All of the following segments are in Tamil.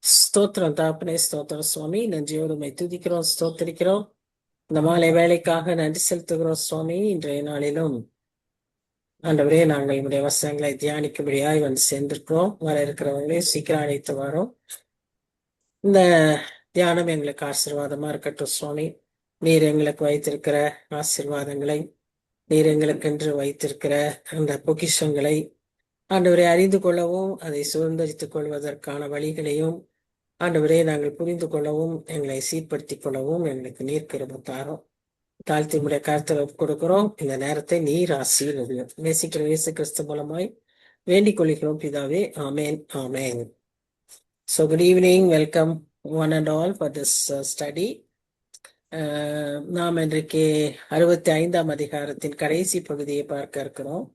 ஸ்தோத்திரம் தாப்பனே, ஸ்தோத்திரம் சுவாமி. நன்றியோடு உம்மை துதிக்கிறோம், ஸ்தோத்திரிக்கிறோம். இந்த மாலை வேலைக்காக நன்றி செலுத்துகிறோம் சுவாமி. இன்றைய நாளிலும் ஆண்டவரே, நாங்கள் உடைய வசனங்களை தியானிக்கும்படியாய் வந்து சேர்ந்திருக்கிறோம். வர இருக்கிறவங்களே சீக்கிரம் அழைத்து வரோம். இந்த தியானம் எங்களுக்கு ஆசீர்வாதமா இருக்கட்டும் சுவாமி. நீர் எங்களுக்கு வைத்திருக்கிற ஆசீர்வாதங்களை, நீர் எங்களுக்கென்று வைத்திருக்கிற அந்த பொக்கிஷங்களை ஆண்டவரை அறிந்து கொள்ளவும், அதை சுதந்திரித்துக் கொள்வதற்கான வழிகளையும் ஆண்டவரே நாங்கள் புரிந்து கொள்ளவும், எங்களை சீர்படுத்திக் கொள்ளவும் எங்களுக்கு நீர் கிருபை தாரும். தாழ்த்தி உடைய கருத்தை கொடுக்கிறோம். இந்த நேரத்தை நீர் ஆசீர்வதியும். நேசிக்கிற இயேசு கிறிஸ்து மூலமாய் வேண்டிக் கொள்கிறோம் பிதாவே. ஆமேன், ஆமேன். So good evening, welcome one and all for this study. நாம் இன்றைக்கு 65ஆம் அதிகாரத்தின் கடைசி பகுதியை பார்க்க இருக்கிறோம்.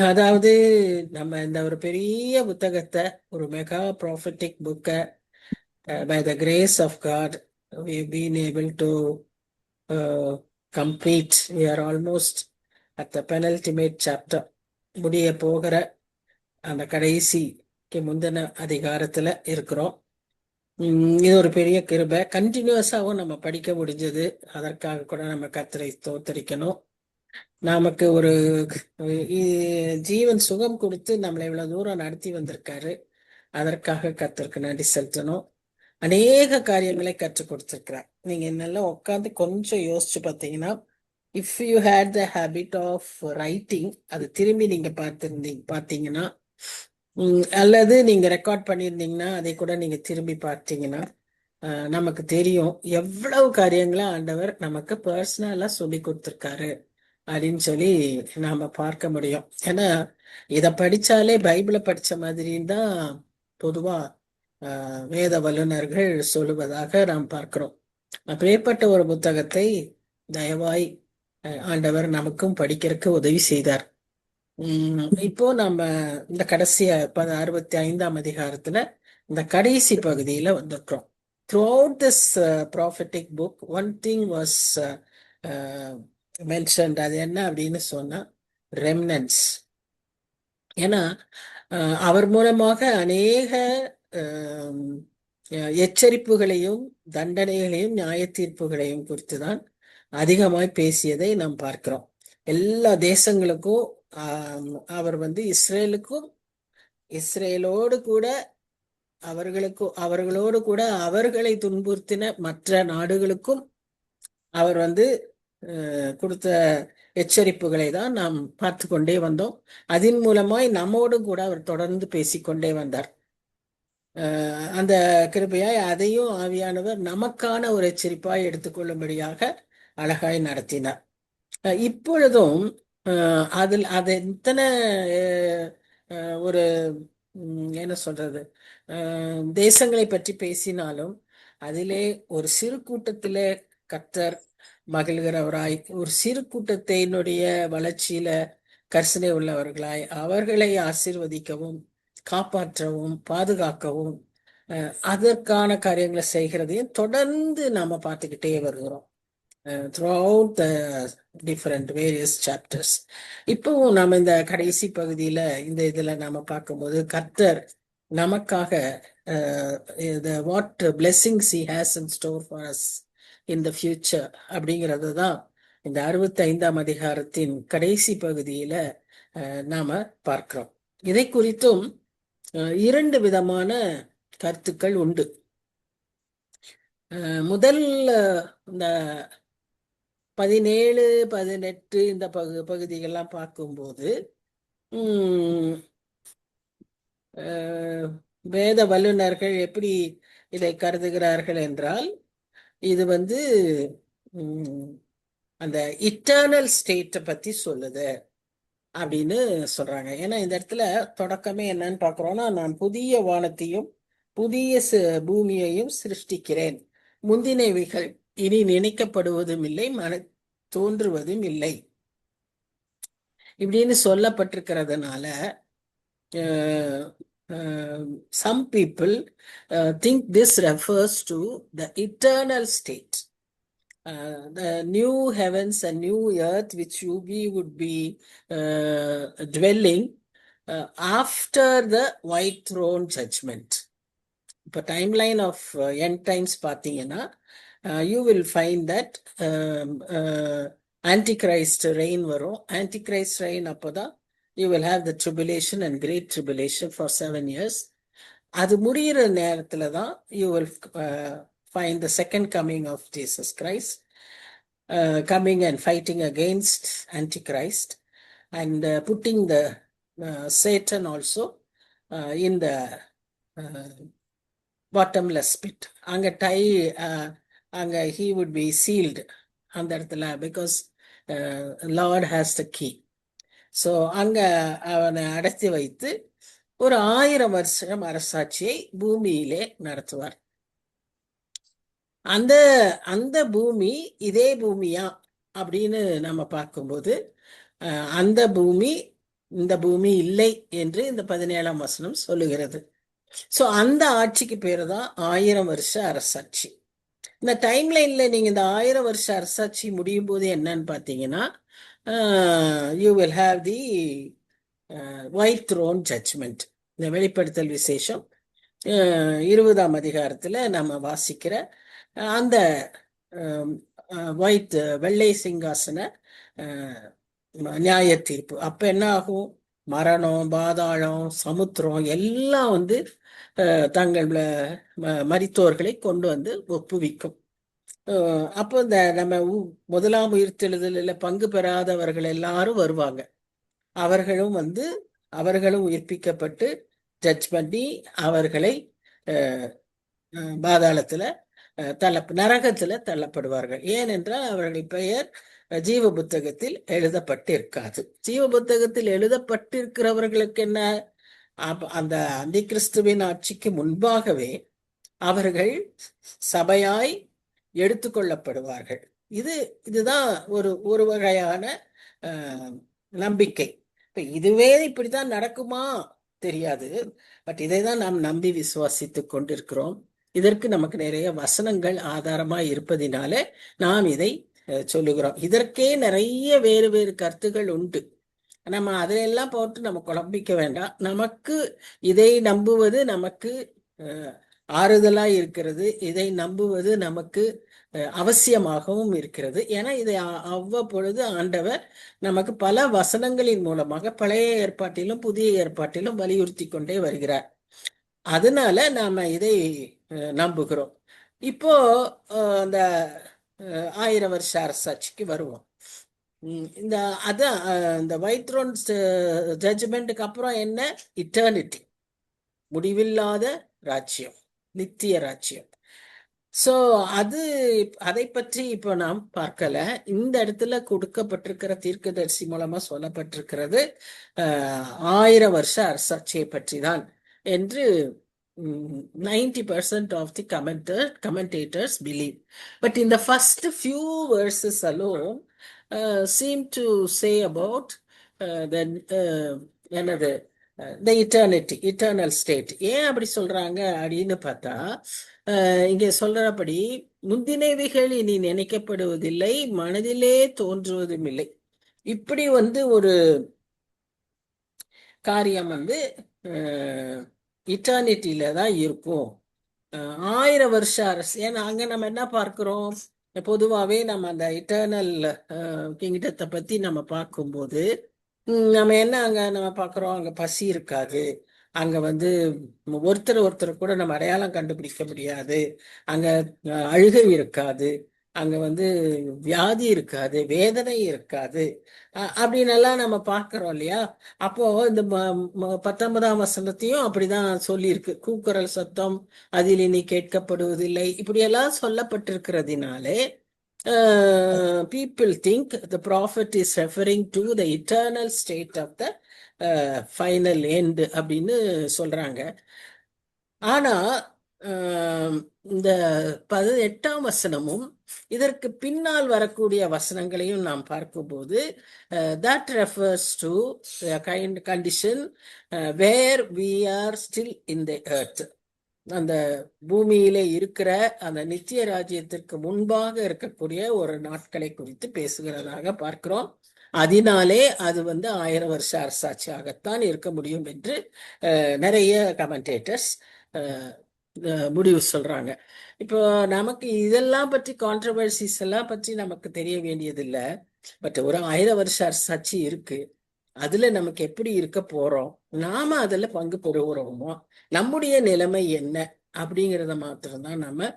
அதாவது நம்ம இந்த ஒரு பெரிய புத்தகத்தை, ஒரு மெகா ப்ராஃபட்டிக் புக்கை by the grace of God we've been able to complete. We are almost at the penultimate chapter. முடிய போகிற அந்த கடைசிக்கு முந்தின அதிகாரத்துல இருக்கிறோம். இது ஒரு பெரிய கிருபை. கண்டினியூஸாவும் நம்ம படிக்க முடிஞ்சது. அதற்காக கூட நம்ம கர்த்தரை ஸ்தோத்திரிக்கணும். நமக்கு ஒரு ஜீவன் சுகம் கொடுத்து நம்மளை இவ்வளவு தூரம் நடத்தி வந்திருக்காரு. அதற்காக கர்த்தருக்கு நன்றி செலுத்தணும். அநேக காரியங்களை கற்றுக் கொடுத்திருக்கிறார். நீங்க நல்லா உட்காந்து கொஞ்சம் யோசிச்சு பார்த்தீங்கன்னா, if you had the habit of writing, அது திரும்பி நீங்க பார்த்தீங்கன்னா, அல்லது நீங்க ரெக்கார்ட் பண்ணியிருந்தீங்கன்னா அதை கூட நீங்க திரும்பி பார்த்தீங்கன்னா, நமக்கு தெரியும் எவ்வளவு காரியங்களை ஆண்டவர் நமக்கு பர்சனலா சொல்லி கொடுத்திருக்காரு அப்படின்னு சொல்லி நாம பார்க்க முடியும். ஏன்னா இதை படிச்சாலே பைபிளை படிச்ச மாதிரின்னு தான் பொதுவா வேத வல்லுநர்கள் சொல்லுவதாக நாம் பார்க்கிறோம். அப்பேற்பட்ட ஒரு புத்தகத்தை தயவாய் ஆண்டவர் நமக்கும் படிக்கிறதுக்கு உதவி செய்தார். இப்போ நம்ம இந்த கடைசி 65ஆம் அதிகாரத்துல இந்த கடைசி பகுதியில வந்திருக்கிறோம். Throughout this prophetic book, one thing was mentioned. அது என்ன அப்படின்னு சொன்னா remnants. ஏன்னா அவர் மூலமாக அநேக எச்சரிப்புகளையும் தண்டனைகளையும் நியாய தீர்ப்புகளையும் குறித்துதான் அதிகமாய் பேசியதை நாம் பார்க்கிறோம். எல்லா தேசங்களுக்கும் அவர் இஸ்ரேலுக்கும், இஸ்ரேலோடு கூட அவர்களோடு கூட அவர்களை துன்புறுத்தின மற்ற நாடுகளுக்கும் அவர் கொடுத்த எச்சரிப்புகளை தான் நாம் பார்த்து கொண்டே வந்தோம். அதன் மூலமாய் நம்மோடும் கூட அவர் தொடர்ந்து பேசிக்கொண்டே வந்தார். அந்த கிருபையாய் அதையும் ஆவியானவர் நமக்கான ஒரு எச்சரிப்பாய் எடுத்துக்கொள்ளும்படியாக அழகாய் நடத்தினார். இப்பொழுதும் அதில் அது எத்தனை ஒரு என்ன சொல்றது தேசங்களை பற்றி பேசினாலும் அதிலே ஒரு சிறு கூட்டத்திலே கர்த்தர் மகிழ்கிறவராய், ஒரு சிறு கூட்டத்தினுடைய வளர்ச்சியில கர்சனை உள்ளவர்களாய் அவர்களை ஆசீர்வதிக்கவும் காப்பாற்றவும் பாதுகாக்கவும் அதற்கான காரியங்களை செய்கிறதையும் தொடர்ந்து நாம பார்த்துக்கிட்டே வருகிறோம். throughout the different various chapters. இப்போ நாம இந்த கடைசி பகுதியில இந்த இதுல நாம பார்க்கும்போது கர்த்தர் நமக்காக what blessings he has in store for us in the future அப்படிங்கிறது தான் இந்த 65ஆம் அதிகாரத்தின் கடைசி பகுதியில நாம பார்க்கிறோம். இதை குறித்தும் இரண்டு விதமான கருத்துக்கள் உண்டு. முதல் இந்த 17, 18 இந்த பகுதிகள்லாம் பார்க்கும்போது வேத வல்லுநர்கள் எப்படி இதை கருதுகிறார்கள் என்றால், இது அந்த இட்டர்னல் ஸ்டேட்டை பத்தி சொல்லுது அப்படின்னு சொல்றாங்க. ஏன்னா இந்த இடத்துல தொடக்கமே என்னன்னு பாக்குறோம்னா, நான் புதிய வானத்தையும் புதிய பூமியையும் சிருஷ்டிக்கிறேன், முந்தினவைகள் இனி நினைக்கப்படுவதும் இல்லை, தோன்றுவதும் இல்லை இப்படின்னு சொல்லப்பட்டிருக்கிறதுனால some people think this refers to the eternal state, the new heavens and new earth which we would be dwelling after the white throne judgement. இப்போ டைம்லைன் ஆஃப் எண்ட் டைம்ஸ் பார்த்தீங்கன்னா you will find that antichrist reign வரும். ஆன்டிகிரைஸ்ட் ரெயின் அப்போதான் you will have the tribulation and great tribulation for 7 years. அது முடிகிற நேரத்தில் தான் you will find the second coming of Jesus Christ, coming and fighting against Antichrist and putting the Satan also in the bottomless pit. அங்க அங்க he would be sealed அந்த இடத்துல, because Lord has the key. So அங்க அவனை அடைத்து வைத்து ஒரு 1000 வருஷம் அரசாட்சியை பூமியிலே நடத்துவார். அந்த அந்த பூமி இதே பூமியா அப்படின்னு நம்ம பார்க்கும்போது அந்த பூமி இந்த பூமி இல்லை என்று இந்த 17ஆம் வசனம் சொல்லுகிறது. ஸோ அந்த ஆட்சிக்கு பேரு தான் 1000 வருஷ அரசாட்சி. இந்த டைம்லைன்ல நீங்க இந்த 1000 வருஷ அரசாட்சி முடியும் போது என்னன்னு பார்த்தீங்கன்னா you will have the white throne judgement. இந்த வெளிப்படுத்தல் விசேஷம் 20ஆம் அதிகாரத்துல நம்ம வாசிக்கிற அந்த ஒயிட் வெள்ளை சிங்காசன நியாய தீர்ப்பு. அப்ப என்ன ஆகும்? மரணம், பாதாளம், சமுத்திரம் எல்லாம் வந்து தங்கள் மரித்தோர்களை கொண்டு வந்து ஒப்புவிக்கும். அப்போ இந்த நம்ம முதலாம் உயிர்த்தெழுதலில் பங்கு பெறாதவர்கள் எல்லாரும் வருவாங்க. அவர்களும் உயிர்ப்பிக்கப்பட்டு ஜட்ஜ் பண்ணி அவர்களை பாதாளத்துல நரகத்துல தள்ளப்படுவார்கள். ஏனென்றால் அவர்கள் பெயர் ஜீவ புத்தகத்தில் எழுதப்பட்டிருக்காது. ஜீவ புத்தகத்தில் எழுதப்பட்டிருக்கிறவர்களுக்கு என்ன? அந்த அந்தி கிறிஸ்துவின் ஆட்சிக்கு முன்பாகவே அவர்கள் சபையாய் எடுத்துக்கொள்ளப்படுவார்கள். இதுதான் ஒரு வகையான நம்பிக்கை. இப்ப இதுவே இப்படிதான் நடக்குமா தெரியாது, பட் இதை தான் நாம் நம்பி விசுவாசித்துக் கொண்டிருக்கிறோம். இதற்கு நமக்கு நிறைய வசனங்கள் ஆதாரமா இருப்பதினாலே நாம் இதை சொல்லுகிறோம். இதற்கே நிறைய வேறு வேறு கருத்துகள் உண்டு. நம்ம அதையெல்லாம் போட்டு நம்ம குழம்பிக்க வேண்டாம். நமக்கு இதை நம்புவது நமக்கு ஆறுதலா இருக்கிறது. இதை நம்புவது நமக்கு அவசியமாகவும் இருக்கிறது. ஏன்னா இதை அவ்வப்பொழுது ஆண்டவர் நமக்கு பல வசனங்களின் மூலமாக பழைய ஏற்பாட்டிலும் புதிய ஏற்பாட்டிலும் வலியுறுத்தி கொண்டே வருகிறார். அதனால நாம இதை நம்புகிறோம். இப்போ அந்த 1000 வருஷ அரசாட்சிக்கு வருவோம். இந்த ஒயிட் த்ரோன் ஜட்ஜ்மெண்ட்டுக்கு அப்புறம் என்ன? இட்டர்னிட்டி, முடிவில்லாத ராஜ்யம், நித்திய ராஜ்யம். ஸோ அதை பற்றி இப்போ நாம் பார்க்கல. இந்த இடத்துல கொடுக்கப்பட்டிருக்கிற தீர்க்கதரிசி மூலமா சொல்லப்பட்டிருக்கிறது 1000 வருஷ அரசாட்சியை பற்றி தான் என்று 90% of the commentators believe. But in the first few verses alone seem to say about the eternal state. ஏன் அப்படி சொல்றாங்க அப்படின்னு பார்த்தா, இங்க சொல்றபடி முந்தினவைகள் இனி நினைக்கப்படுவதில்லை, மனதிலே தோன்றுவதும் இல்லை. இப்படி ஒரு காரியம் இட்டர்னிட்டியில தான் இருக்கும். 1000 வருஷ அரசு. ஏன்னா அங்க நம்ம என்ன பார்க்கிறோம்? பொதுவாகவே நம்ம அந்த இட்டர்னல் கிங்டத்தை பத்தி நம்ம பார்க்கும்போது நம்ம என்ன அங்க நம்ம பார்க்கிறோம்? அங்க பசி இருக்காது, அங்க ஒருத்தர் கூட நம்ம அடையாளம் கண்டுபிடிக்க முடியாது, அங்க அழுகை இருக்காது, அங்க வியாதி இருக்காது, வேதனை இருக்காது, அப்படின்னு எல்லாம் நம்ம பார்க்கிறோம் இல்லையா? அப்போ இந்த 19ஆம் வசனத்தையும் அப்படிதான் சொல்லியிருக்கு. கூக்குரல் சத்தம் அதில் இனி கேட்கப்படுவதில்லை, இப்படியெல்லாம் சொல்லப்பட்டிருக்கிறதுனாலே people think the prophet is referring to the eternal state of the final end அப்படின்னு சொல்றாங்க. ஆனா இந்த 18ஆம் வசனமும் இதற்கு பின்னால் வரக்கூடிய வசனங்களையும் நாம் பார்க்கும்போது that refers to a kind condition where we are still in the earth. அந்த பூமியிலே இருக்கிற அந்த நித்திய ராஜ்யத்திற்கு முன்பாக இருக்கக்கூடிய ஒரு நாட்களை குறித்து பேசுகிறதாக பார்க்கிறோம். அதனாலே அது 1000 வருஷ அரசாட்சியாகத்தான் இருக்க முடியும் என்று நிறைய கமெண்டேட்டர்ஸ் முடிவு சொல்றாங்க. இப்போ நமக்கு இதெல்லாம் பற்றி கான்ட்ரவர்சிஸ் எல்லாம் பற்றி நமக்கு தெரிய வேண்டியதில்லை. பட் ஒரு 1000 வருஷ அரசாட்சி இருக்கு. அதுல நமக்கு எப்படி இருக்க போறோம், நாம அதுல பங்கு பெறுகிறோமோ, நம்முடைய நிலைமை என்ன அப்படிங்கிறத மாத்திரம்தான் நம்ம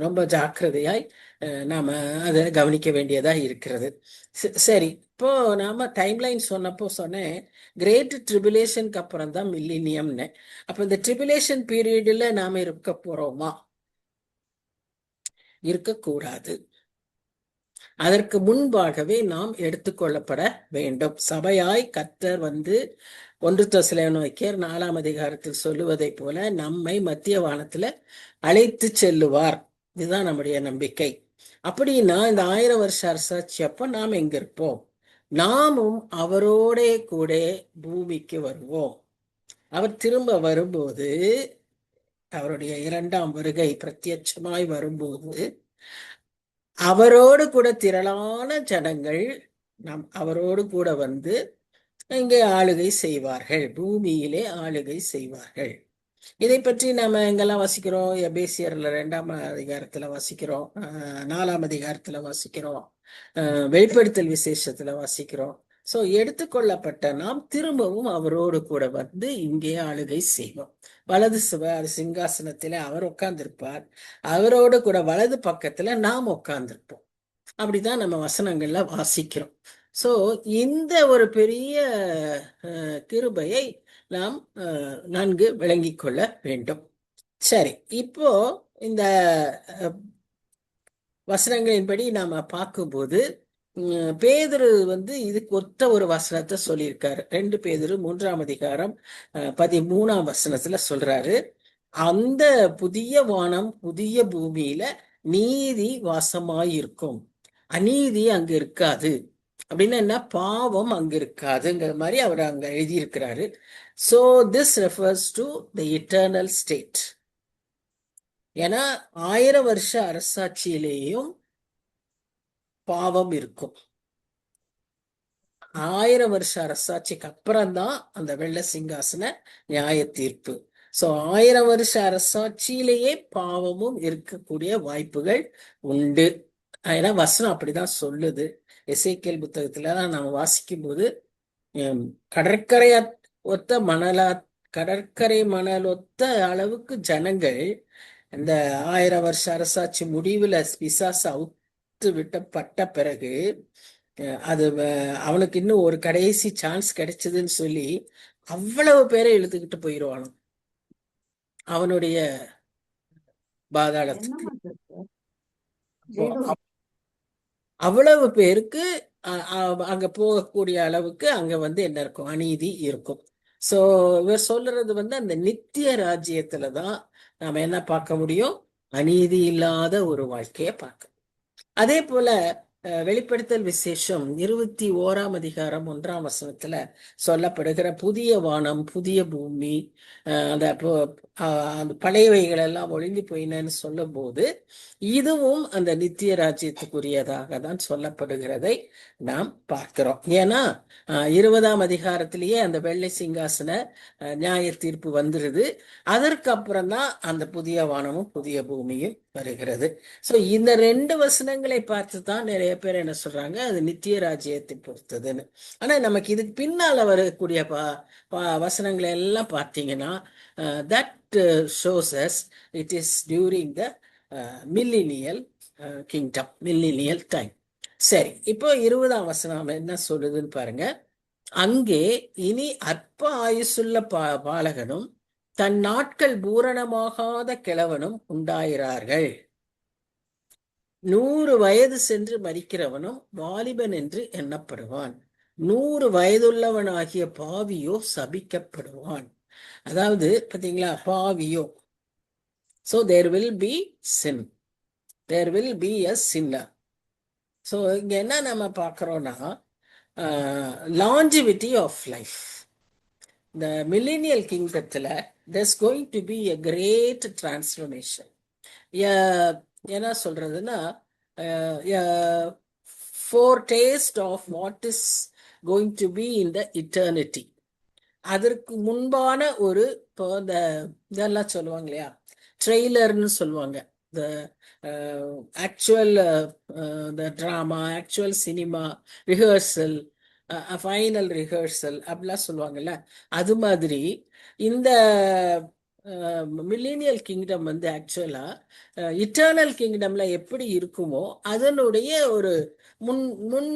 ரொம்ப ஜாக்கிரதையாய் நாம அதை கவனிக்க வேண்டியதா இருக்கிறது. சரி, இப்போ நாம டைம்லைன் சொன்னப்போ சொன்னேன், கிரேட் ட்ரிபுலேஷனுக்கு அப்புறம் தான் மில்லினியம்னு. அப்ப இந்த ட்ரிபுலேஷன் பீரியட்ல நாம இருக்க போறோமா? இருக்கக்கூடாது. அதற்கு முன்பாகவே நாம் எடுத்துக்கொள்ளப்பட வேண்டும். சபையாய் கர்த்தர் 1 தெசலோனிக்கேயர் 4ஆம் அதிகாரத்தில் சொல்லுவதை போல நம்மை மத்திய வானத்துல அழைத்து செல்லுவார். இதுதான் நம்முடைய நம்பிக்கை. அப்படின்னா இந்த 1000 வருஷ அரசாட்சி அப்ப நாம் எங்க இருப்போம்? நாமும் அவரோட கூட பூமிக்கு வருவோம். அவர் திரும்ப வரும்போது, அவருடைய 2ஆம் வருகை பிரத்யட்சமாய் வரும்போது, அவரோடு கூட திரளான ஜனங்கள் அவரோடு கூட இங்கே ஆளுகை செய்வார்கள், பூமியிலே ஆளுகை செய்வார்கள். இதை பற்றி நாம எங்கெல்லாம் வாசிக்கிறோம்? எபேசியர்ல 2ஆம் அதிகாரத்துல வாசிக்கிறோம், 4ஆம் அதிகாரத்துல வாசிக்கிறோம், வெளிப்படுத்தல் விசேஷத்துல வாசிக்கிறோம். சோ எடுத்துக்கொள்ளப்பட்ட நாம் திரும்பவும் அவரோடு கூட இங்கே ஆளுகை செய்வோம். வலது சிங்காசனத்தில அவர் உட்கார்ந்திருப்பார், அவரோடு கூட வலது பக்கத்துல நாம் உட்கார்ந்திருப்போம். அப்படிதான் நம்ம வசனங்கள்ல வாசிக்கிறோம். சோ இந்த ஒரு பெரிய கிருபையை நாம் நன்கு விளங்கிக் கொள்ள வேண்டும். சரி, இப்போ இந்த வசனங்களின்படி நாம பார்க்கும்போது பேதுரு இதுக்கு ஒத்த ஒரு வசனத்தை சொல்லியிருக்காரு. 2 பேதுரு 3ஆம் அதிகாரம் 13ஆம் வசனத்துல சொல்றாரு, அந்த புதிய வானம் புதிய பூமியில நீதி வாசமாயிருக்கும், அநீதி அங்க இருக்காது. அப்படின்னா என்ன? பாவம் அங்க இருக்காதுங்கிற மாதிரி அவர் அங்க எழுதியிருக்கிறாரு. So this refers to the eternal state. ஏன்னா 1000 வருஷ அரசாட்சியிலேயும் பாவம் இருக்கும். 1000 வருஷ அரசாட்சிக்கு அப்புறம்தான் அந்த வெள்ளை சிங்காசன நியாய தீர்ப்பு. சோ 1000 வருஷ அரசாட்சியிலேயே பாவமும் இருக்கக்கூடிய வாய்ப்புகள் உண்டு. ஏன்னா வசனம் அப்படிதான் சொல்லுது. எசேக்கியேல் புத்தகத்துல நம்ம வாசிக்கும் போது கடற்கரை ஒத்த கடற்கரை மணல் ஒத்த அளவுக்கு ஜனங்கள் இந்த 1000 வருஷ அரசாட்சி முடிவுல பிசாசு அவுத்து விட்டப்பட்ட பிறகு அது அவனுக்கு இன்னும் ஒரு கடைசி சான்ஸ் கிடைச்சதுன்னு சொல்லி அவ்வளவு பேரை இழுத்துக்கிட்டு போயிடுவானு அவனுடைய பாதாளத்துக்கு. அவ்வளவு பேருக்கு அங்க போகக்கூடிய அளவுக்கு அங்க என்ன இருக்கும்? அநீதி இருக்கும். சோ இவர் சொல்றது அந்த நித்திய ராஜ்யத்துலதான் நாம என்ன பார்க்க முடியும்? அநீதி இல்லாத ஒரு வாழ்க்கைய பார்க்க. அதே போல வெளிப்படுத்தல் விசேஷம் 21ஆம் அதிகாரம் 1ஆம் வசனத்துல சொல்லப்படுகிற புதிய வானம் புதிய பூமி, அந்த பழையவைகள் எல்லாம் ஒழிந்து போயினன்னு சொல்லும் போது இதுவும் அந்த நித்திய ராஜ்யத்துக்குரியதாக தான் சொல்லப்படுகிறதை நாம் பார்க்கிறோம். ஏன்னா 20ஆம் அதிகாரத்திலேயே அந்த வெள்ளை சிங்காசன நியாய தீர்ப்பு வந்துருது. அதற்கு அப்புறம் தான் அந்த புதிய வானமும் புதிய பூமியும் வருகிறது. சோ இந்த 2 வசனங்களை பார்த்து தான் நிறைய பேர் என்ன சொல்றாங்க, அது நித்திய ராஜ்யத்தை பொறுத்ததுன்னு. ஆனா நமக்கு இதுக்கு பின்னால வரக்கூடிய வசனங்களை எல்லாம் பார்த்தீங்கன்னா that shows us it is during the millennial kingdom, millennial time. சரி, இப்போ 20ஆம் வசனம் என்ன சொல்லுதுன்னு பாருங்க. அங்கே இனி அற்ப ஆயுசுள்ள பாலகனும் தன் நாட்கள் பூரணமாகாத கிழவனும் உண்டாயிறார்கள். 100 வயது சென்று மரிக்கிறவனும் வாலிபன் என்று எண்ணப்படுவான். 100 வயதுள்ளவனாகிய பாவியோ சபிக்கப்படுவான். அதாவது பாத்தீங்களா, பாவியோ. So there will be sin. There will be a sinner. So இங்க என்ன நம்ம பார்க்கிறோம்னா longevity of life. The millennial kingdomத்துல there's going to be a great transformation. என்ன சொல்றதுன்னா foretaste of what is going to be in the eternity. அதற்கு முன்பான ஒரு இப்போ இதெல்லாம் சொல்லுவாங்க இல்லையா, ட்ரெய்லர்னு சொல்லுவாங்க. The actual the drama, actual cinema rehearsal, final rehearsal அப்படிலாம் சொல்லுவாங்கல்ல. அது மாதிரி இந்த மில்லேனியல் கிங்டம் வந்து ஆக்சுவலா இட்டர்னல் கிங்டம்ல எப்படி இருக்குமோ அதனுடைய ஒரு முன் முன்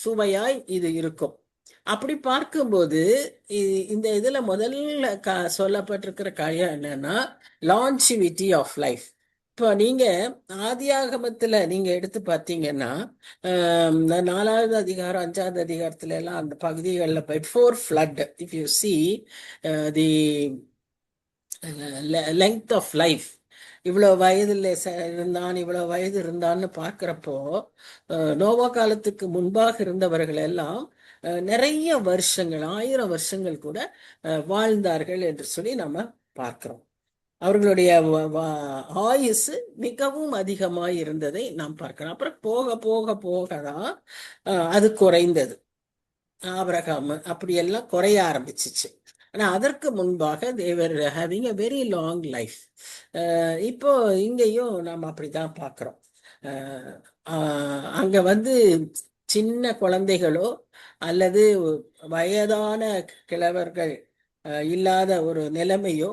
சுவையாய் இது இருக்கும். அப்படி பார்க்கும்போது இந்த இதுல முதல்ல சொல்லப்பட்டிருக்கிற காரியம் என்னன்னா லான்சிவிட்டி ஆஃப் லைஃப். இப்போ நீங்க ஆதியாகமத்துல நீங்க எடுத்து பார்த்தீங்கன்னா 4வது அதிகாரம் 5வது அதிகாரத்துல எல்லாம் அந்த பகுதிகளில் before flood if you see the length of life, இவ்வளோ வயதில் இருந்தான் இவ்வளோ வயது இருந்தான்னு பார்க்குறப்போ நோவா காலத்துக்கு முன்பாக இருந்தவர்கள் எல்லாம் நிறைய வருஷங்கள் 1000 வருஷங்கள் கூட வாழ்ந்தார்கள் என்று சொல்லி நம்ம பார்க்கிறோம். அவர்களுடைய ஆயுசு மிகவும் அதிகமாக இருந்ததை நாம் பார்க்கிறோம். அப்புறம் போக போக போக தான் அது குறைந்தது. ஆபிரகாம் அப்படியெல்லாம் குறைய ஆரம்பிச்சிச்சு. ஆனா அதற்கு முன்பாக they're having a very long life. இப்போ இங்கேயும் நாம் அப்படிதான் பார்க்கிறோம். அங்க வந்து சின்ன குழந்தைகளோ அல்லது வயதான கிழவர்கள் இல்லாத ஒரு நிலைமையோ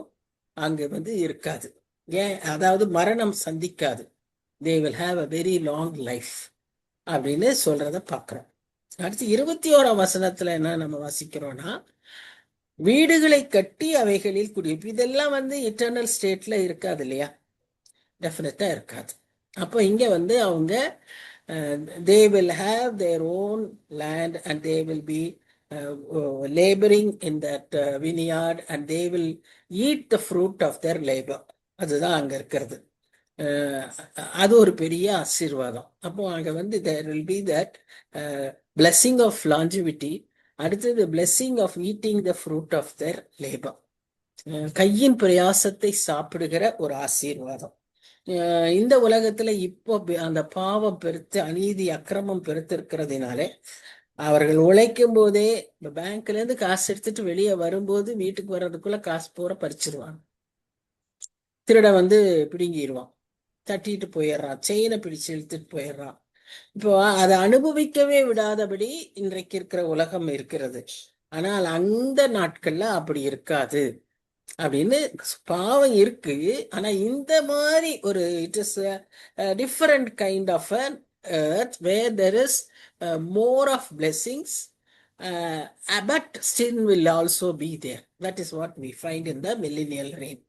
அங்கு வந்து இருக்காது. ஏன், அதாவது மரணம் சந்திக்காது. They will have a very long life அப்படின்னு சொல்றத பார்க்கிறோம். அடுத்து 21ஆம் வசனத்துல என்ன நம்ம வாசிக்கிறோம்னா, வீடுகளை கட்டி அவைகளில் குடியிருப்பு. இதெல்லாம் வந்து இட்டர்னல் ஸ்டேட்ல இருக்காது இல்லையா, டெஃபினட்டா இருக்காது. அப்போ இங்க வந்து அவங்க they will have their own land and they will be laboring in that vineyard and they will eat the fruit of their labor. அதுதான் அங்க இருக்கிறது. அது ஒரு பெரிய ஆசீர்வாதம். அப்போ அங்க வந்து there will be that blessing of longevity. அடுத்தது blessing of eating the fruit of their labor. கையின் பிரயாசத்தை சாப்பிடுகிற ஒரு ஆசீர்வாதம். இந்த உலகத்துல இப்போ அந்த பாவம் பெருத்து அநீதி அக்கிரமம் பெருத்து இருக்கிறதுனாலே அவர்கள் உழைக்கும் போதே பேங்க்ல இருந்து காசு எடுத்துட்டு வெளியே வரும்போது வீட்டுக்கு வர்றதுக்குள்ள காசு பூரா பறிச்சிருவாங்க. திருட வந்து பிடுங்கிடுவான், தட்டிட்டு போயிடுறான், செயினை பிடிச்சு இழுத்துட்டு போயிடுறான். இப்போ அதை அனுபவிக்கவே விடாதபடி இன்றைக்கு இருக்கிற உலகம் இருக்கிறது. ஆனால் அந்த நாட்கள்ல அப்படி இருக்காது அப்படின்னு பாவம் இருக்கு. ஆனா இந்த மாதிரி ஒரு it is different kind of an earth where there is more of blessings but sin will also be there. That is what we find in the millennial reign.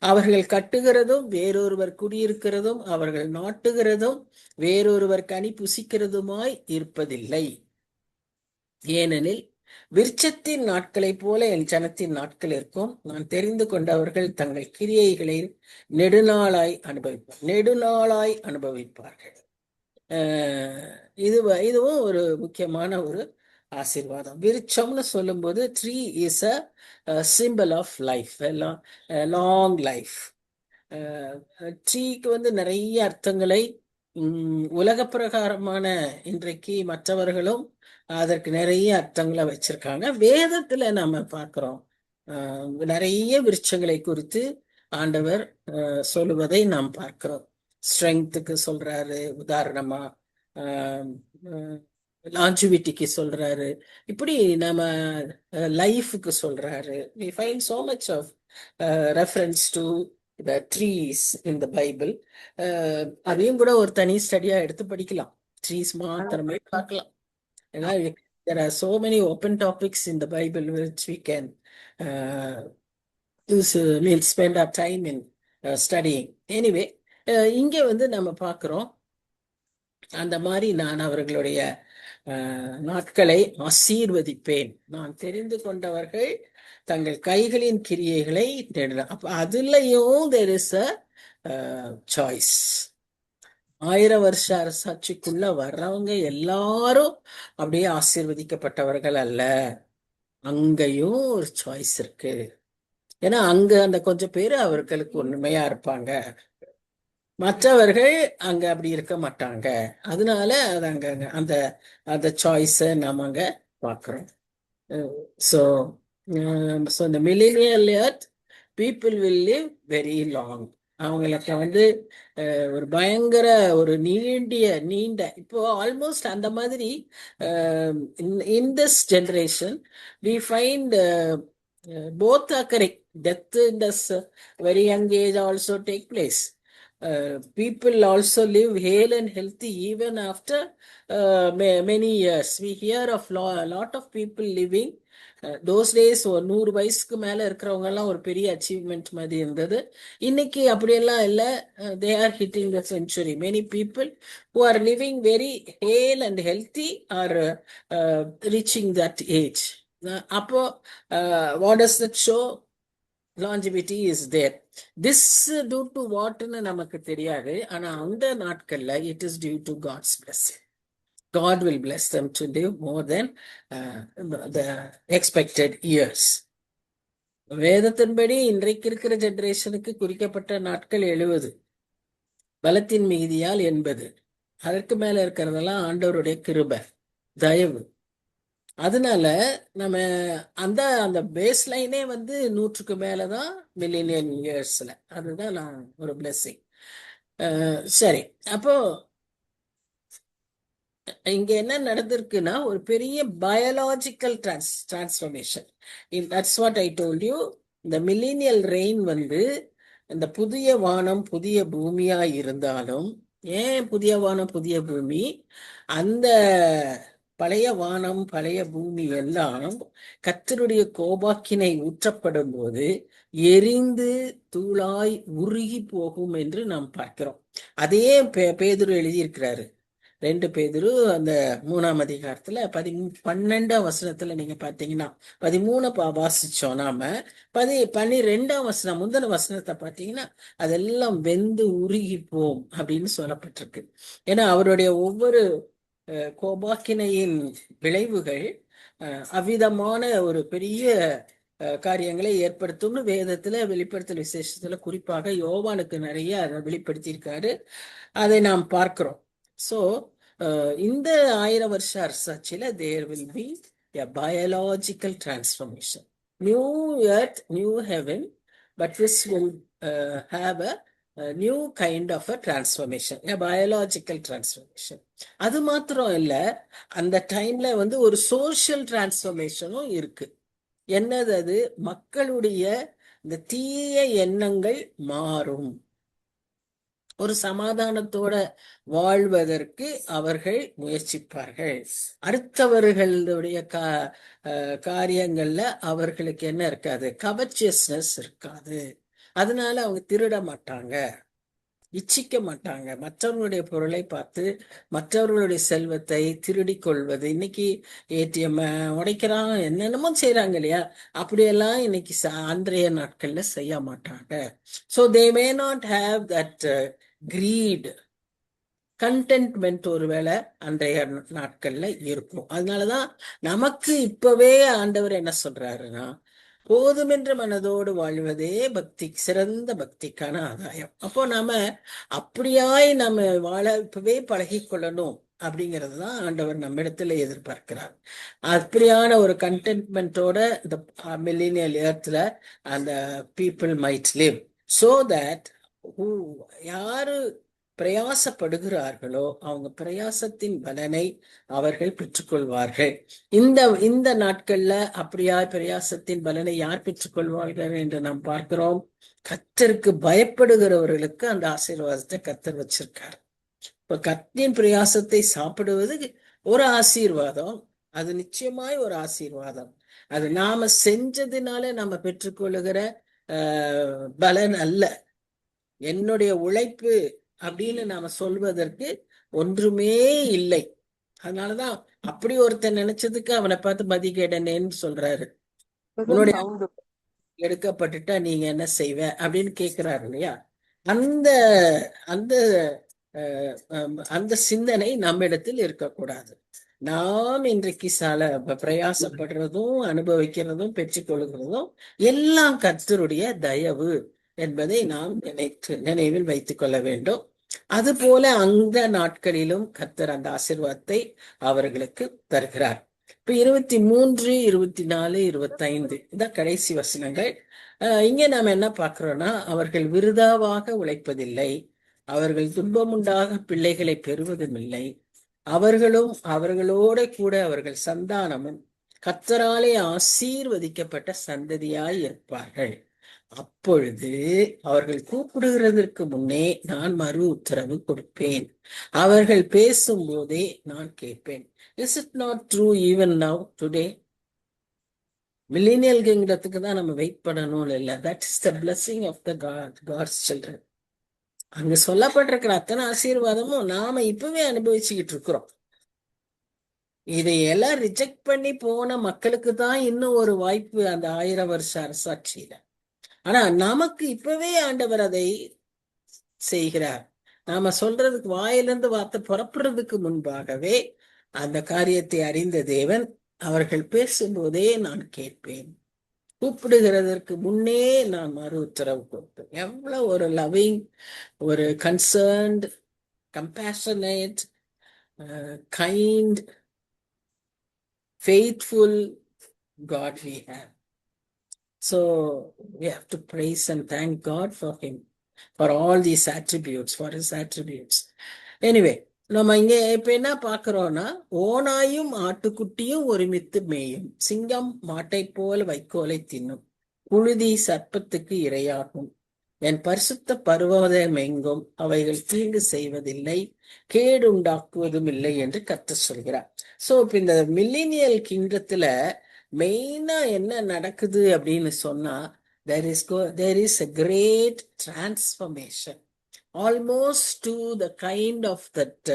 அவர்கள் கட்டுகிறதும் வேறொருவர் குடியிருக்கிறதும் அவர்கள் நாட்டுகிறதும் வேறொருவர் கனி புசிக்கிறதுமாய் இருப்பதில்லை. ஏனெனில் விருட்சத்தின் நாட்களைப் போல என் ஜனத்தின் நாட்கள் இருக்கும். நான் தெரிந்து கொண்டவர்கள் தங்கள் கிரியைகளை நெடுநாளாய் அனுபவிப்பார்கள். இதுவும் ஒரு முக்கியமான ஒரு ஆசீர்வாதம். விருட்சம்னு சொல்லும்போது tree is a simple of life, long life. ட்ரீக்கு வந்து நிறைய அர்த்தங்களை உலக பிரகாரமான இன்றைக்கு மற்றவர்களும் அதற்கு நிறைய அர்த்தங்களை வச்சிருக்காங்க. வேதத்துல நம்ம பார்க்கிறோம் நிறைய விருட்சங்களை குறித்து ஆண்டவர் சொல்லுவதை நாம் பார்க்கிறோம். ஸ்ட்ரெங்த்துக்கு சொல்றாரு, உதாரணமா லாஞ்சிவிட்டிக்கு சொல்றாரு, இப்படி நம்ம லைஃபுக்கு சொல்றாரு. we find so much of reference to the trees in the Bible. அதையும் கூட ஒரு தனி ஸ்டடியா எடுத்து படிக்கலாம், ட்ரீஸ் மாத்திரமே பார்க்கலாம். ஏன்னா there are so many open topics in the Bible which we can we'll spend our time in studying. Anyway, இங்க வந்து நம்ம பார்க்கிறோம் அந்த மாதிரி நான் அவர்களுடைய நாட்களை ஆசீர்வதிப்பேன். நான் தெரிந்து கொண்டவர்கள் தங்கள் கைகளின் கிரியைகளை தேடலாம். அப்ப அதுலயும் there is a choice. 1000 வருஷ அரசாட்சிக்குள்ள வர்றவங்க எல்லாரும் அப்படியே ஆசீர்வதிக்கப்பட்டவர்கள் அல்ல. அங்கேயும் ஒரு சாய்ஸ் இருக்கு. ஏன்னா அங்க அந்த கொஞ்சம் பேரு அவர்களுக்கு உண்மையா இருப்பாங்க. மற்றவர்கள் அங்க அப்படி இருக்க மாட்டாங்க. அதனால அது அங்க அந்த அந்த சாய்ஸை நாம அங்க பார்க்கிறோம். ஸோ ஸோ இந்த millennial earth people will live very long. அவங்களுக்கு வந்து ஒரு பயங்கர ஒரு நீண்ட இப்போ ஆல்மோஸ்ட் அந்த மாதிரி in this generation we find both are correct. Death in this very young age also take place. People also live hale and healthy even after many years. We hear of lot of people living those days ஒரு 100 வயசுக்கு மேல இருக்கிறவங்க எல்லாம் ஒரு பெரிய அச்சீவ்மெண்ட் மாதிரி இருந்தது. இன்னைக்கு அப்படியெல்லாம் இல்லை. They are hitting the century. Many people who are living very hale and healthy are reaching that age. அப்போ what does that show? longevity is there. This due to what-ன்னு நமக்கு தெரியாது. ஆனா அந்த நாட்கள்ல it is due to God's blessing. God will bless them to live more than the expected years. வேதத்தின்படி இன்றைக்கு இருக்கிற ஜெனரேஷனுக்கு குறிக்கப்பட்ட நாட்கள் 70, பலத்தின் மிகுதியால் 80. அதற்கு மேல இருக்கிறதெல்லாம் ஆண்டவருடைய கிருபை, தயவு. அதனால நம்ம அந்த அந்த பேஸ் லைனே வந்து 100க்கு மேலதான் மில்லினியல் இயர்ஸ்ல. அதுதான் நான் ஒரு பிளெஸிங். சரி, அப்போ இங்க என்ன நடந்திருக்குன்னா ஒரு பெரிய biological transformation. That's what I told you. இந்த மில்லினியல் ரெயின் வந்து இந்த புதிய வானம் புதிய பூமியா இருந்தாலும், ஏன் புதிய வானம் புதிய பூமி? அந்த பழைய வானம் பழைய பூமி எல்லாம் கர்த்தருடைய கோபாக்கினை ஊற்றப்படும் போது எரிந்து தூளாய் உருகி போகும் என்று நாம் பார்க்கிறோம். அதே பேதுரு எழுதியிருக்கிறாரு. 2 பேதுரு அந்த 3ஆம் அதிகாரத்துல 12ஆம் வசனத்துல நீங்க பாத்தீங்கன்னா 13 வாசிச்சோம் நாம. 12ஆம் வசனம் முந்தின வசனத்தை பாத்தீங்கன்னா அதெல்லாம் வெந்து உருகி போம் அப்படின்னு சொல்லப்பட்டிருக்கு. ஏன்னா அவருடைய ஒவ்வொரு கோபாக்கினையின் விளைவுகள் அவ்விதமான ஒரு பெரிய காரியங்களை ஏற்படுத்தும்னு வேதத்துல வெளிப்படுத்தல் விசேஷத்துல குறிப்பாக யோவானுக்கு நிறைய அதை வெளிப்படுத்தியிருக்காரு. அதை நாம் பார்க்கிறோம். ஸோ இந்த 1000 வருஷ அரசாட்சியில there will be a biological transformation. New earth, new heaven, but this will have a new kind of a transformation, biological transformation. அது மாத்திரம் இல்ல, அந்த டைம்ல வந்து ஒரு சோசியல் டிரான்ஸ்ஃபர்மேஷனும் இருக்கு. என்னது அது? மக்களுடைய இந்த தீய எண்ணங்கள் மாறும். ஒரு சமாதானத்தோட வாழ்வதற்கு அவர்கள் முயற்சிப்பார்கள். அடுத்தவர்களுடைய காரியங்கள்ல அவர்களுக்கு என்ன இருக்காது? கவர்ச்சியஸ்னஸ் இருக்காது. அதனால அவங்க திருட மாட்டாங்க, இச்சிக்க மாட்டாங்க. மற்றவர்களுடைய பொருளை பார்த்து மற்றவர்களுடைய செல்வத்தை திருடி கொள்வது. இன்னைக்கு ஏடிஎம் உடைக்கிறான், என்னென்னமோ செய்யறாங்க இல்லையா? அப்படியெல்லாம் இன்னைக்கு அன்றைய நாட்கள்ல செய்ய மாட்டாங்க. So they may not have that greed, contentment ஒருவேளை அன்றைய நாட்கள்ல இருக்கும். அதனாலதான் நமக்கு இப்பவே ஆண்டவர் என்ன சொல்றாருன்னா, போதுமென்ற மனதோடு வாழ்வதே பக்தி, சிறந்த பக்திக்கான ஆதாயம். அப்போ நாம அப்படியாய் நம்ம வாழ இப்பவே பழகி கொள்ளணும் அப்படிங்கிறது தான் ஆண்டவர் நம்ம இடத்துல எதிர்பார்க்கிறார். அப்படியான ஒரு கண்டென்ட்மெண்டோட இந்த மில்லினியல் எர்த்ல அந்த people might live so that யாரு பிரயாசப்படுகிறார்களோ அவங்க பிரயாசத்தின் பலனை அவர்கள் பெற்றுக்கொள்வார்கள். இந்த நாட்கள்ல அப்படியா பிரயாசத்தின் பலனை யார் பெற்றுக்கொள்வார்கள் என்று நாம் பார்க்கிறோம். கர்த்தருக்கு பயப்படுகிறவர்களுக்கு அந்த ஆசீர்வாதத்தை கர்த்தர் வச்சிருக்காரு. இப்ப கர்த்தரின் பிரயாசத்தை சாப்பிடுவது ஒரு ஆசீர்வாதம். அது நிச்சயமாய் ஒரு ஆசீர்வாதம். அது நாம செஞ்சதுனால நம்ம பெற்றுக்கொள்ளுகிற பலன் அல்ல. என்னுடைய உழைப்பு அப்படின்னு நாம சொல்வதற்கு ஒன்றுமே இல்லை. அதனாலதான் அப்படி ஒருத்தன் நினைச்சதுக்கு அவனை பார்த்து மதிகேடனேன்னு சொல்றாரு. உன்னுடைய எடுக்கப்பட்டுட்டா நீங்க என்ன செய்வ அப்படின்னு கேட்கிறாரு இல்லையா? அந்த அந்த அந்த சிந்தனை நம்மிடத்தில் இருக்கக்கூடாது. நாம் இன்றைக்கு பிரயாசப்படுறதும் அனுபவிக்கிறதும் பெற்றுக்கொள்கிறதும் எல்லாம் கர்த்தருடைய தயவு. என்பதை நாம் நினைவில் வைத்துக் கொள்ள வேண்டும். அதுபோல அந்த நாட்களிலும் கர்த்தர் அந்த ஆசீர்வாதத்தை அவர்களுக்கு தருகிறார். இப்ப 23, 24, 25 இந்த கடைசி வசனங்கள். இங்க நாம என்ன பார்க்கிறோம்னா, அவர்கள் விருதாவாக உழைப்பதில்லை, அவர்கள் துன்பமுண்டாக பிள்ளைகளை பெறுவதும் இல்லை, அவர்களும் அவர்களோட கூட அவர்கள் சந்தானமும் கர்த்தராலே ஆசீர்வதிக்கப்பட்ட சந்ததியாய் இருப்பார்கள். அப்பொழுது அவர்கள் கூப்பிடுகிறதற்கு முன்னே நான் மறு உத்தரவு கொடுப்பேன், அவர்கள் பேசும்போதே நான் கேட்பேன். Is it not true even now today? Millennial கிங்டத்துக்கு தான் நம்ம வெயிட் பண்ணணும் இல்ல. That is the blessing of the God's children. அங்க சொல்லப்பட்டிருக்கிற அத்தனை ஆசீர்வாதமும் நாம இப்பவே அனுபவிச்சுக்கிட்டு இருக்கிறோம். இதையெல்லாம் ரிஜெக்ட் பண்ணி போன மக்களுக்கு தான் இன்னும் ஒரு வாய்ப்பு அந்த 1000 வருஷ அரசாட்சியில. ஆனா நமக்கு இப்பவே ஆண்டவர் அதை செய்கிறார். நாம சொல்றதுக்கு வாயிலிருந்து வார்த்தை புறப்படுறதுக்கு முன்பாகவே அந்த காரியத்தை அறிந்த தேவன் அவர்கள் பேசும்போதே நான் கேட்பேன், கூப்பிடுகிறதற்கு முன்னே நான் மறு உத்தரவு கொடுப்பேன். எவ்வளவு ஒரு லவ்விங், ஒரு concerned, compassionate, kind, faithful God we have. So we have to praise and thank God for him, for all these attributes, for his attributes. Anyway, நம்ம இங்க இப்ப என்ன பாக்குறோம்னா, ஓனாயும் ஆட்டுக்குட்டியும் ஒருமித்து மேயும், சிங்கம் மாட்டை போல் வைக்கோலை தின்னும், புழுதி சர்ப்பத்துக்கு இரையாகும், என் பரிசுத்த பர்வதம் எங்கும் அவைகள் தீங்கு செய்வதில்லை, கேடு உண்டாக்குவதும் இல்லை என்று கர்த்தர் சொல்கிறார். சோ இப்ப இந்த மில்லினியல் கிங்டத்துல மெயினா என்ன நடக்குது அப்படின்னு சொன்னா, there is a great transformation almost to the kind of that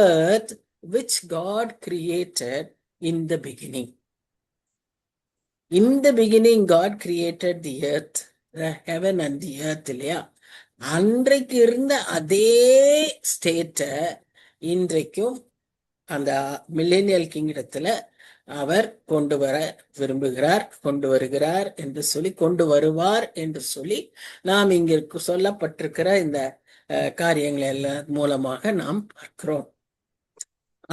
earth which God created in the beginning. In the beginning God created the earth, the heaven and the earth, இல்லையா? அன்றைக்கு இருந்த அதே ஸ்டேட்ட இன்றைக்கும் அந்த மில்லேனியல் கிங்டத்துல அவர் கொண்டு வர விரும்புகிறார், கொண்டு வருகிறார் என்று சொல்லி, கொண்டு வருவார் என்று சொல்லி நாம் இங்க சொல்லப்பட்டிருக்கிற இந்த காரியங்கள் எல்லாம் மூலமாக நாம் பார்க்கிறோம்.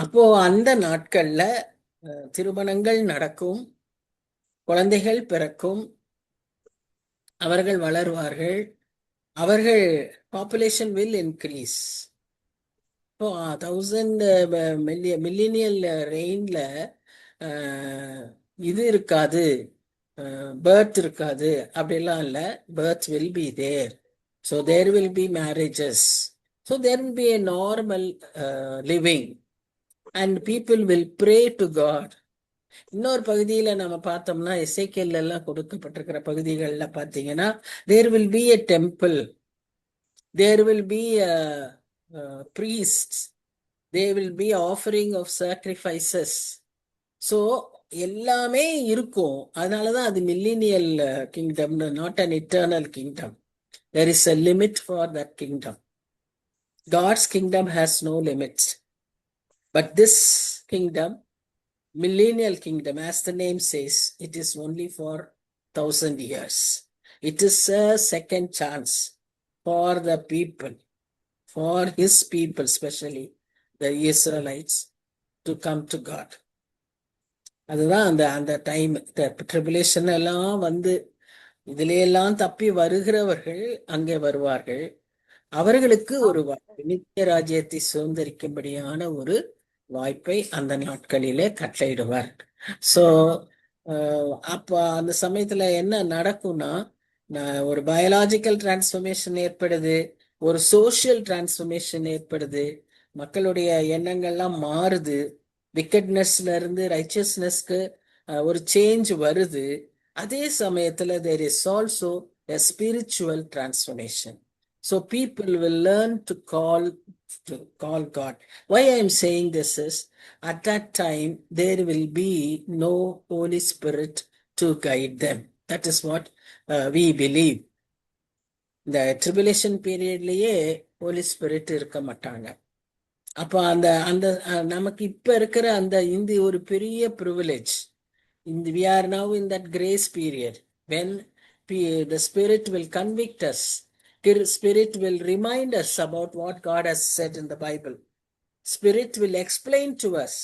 அப்போ அந்த நாட்கள்ல திருமணங்கள் நடக்கும், குழந்தைகள் பிறக்கும், அவர்கள் வளருவார்கள், அவர்கள் பாப்புலேஷன் வில் இன்க்ரீஸ். இப்போ 1000 மில்லினியல் ரெயின்ல இது இருக்காது, பர்த் இருக்காது அப்படிலாம் இல்ல. Birth will be there. So there will be marriages. So there will be a normal living and people will pray to God. இன்னொரு பகுதியில நம்ம பார்த்தோம்னா, எசேக்கியேல் எல்லாம் கொடுக்கப்பட்டிருக்கிற பகுதிகள்ல பாத்தீங்கன்னா, there will be a temple, there will be priests, there will be offering of sacrifices. So எல்லாமே இருக்கும். அதனாலதான் அது millennial kingdom, not an eternal kingdom. There is a limit for that kingdom. God's kingdom has no limits. But this kingdom, millennial kingdom, as the name says, it is only for 1000 years. It is a second chance for the people, for his people, especially the Israelites, to come to God. அதுதான் அந்த அந்த டைம். ட்ரிபுலேஷன் எல்லாம் வந்து இதுல எல்லாம் தப்பி வருகிறவர்கள் அங்கே வருவார்கள். அவர்களுக்கு ஒரு வாய்ப்பு, நித்திய ராஜ்யத்தை சுதந்திரிக்கும்படியான ஒரு வாய்ப்பை அந்த நாட்களிலே கட்டளையிடுவார். சோ அப்ப அந்த சமயத்துல என்ன நடக்கும்னா, ஒரு பயாலாஜிக்கல் டிரான்ஸ்ஃபர்மேஷன் ஏற்படுது, ஒரு சோசியல் டிரான்ஸ்ஃபர்மேஷன் ஏற்படுது, மக்களுடைய எண்ணங்கள்லாம் மாறுது, விக்கெட்னஸ்ல இருந்து ரைச்சியஸ்னஸ்க்கு ஒரு சேஞ்ச் வருது. அதே சமயத்துல there is also a spiritual transformation. So people will learn to call God. Why I am saying this is, at that time there will be no Holy Spirit to guide them. That is what we believe. The tribulation periodலயே Holy Spirit இருக்க மாட்டாங்க. அப்ப அந்த அந்த நமக்கு இப்ப இருக்கிற அந்த இந்த ஒரு பெரிய privilege. We are now in that grace period when The Spirit will convict us. Spirit will remind us about what God has said in the Bible. Spirit will explain to us.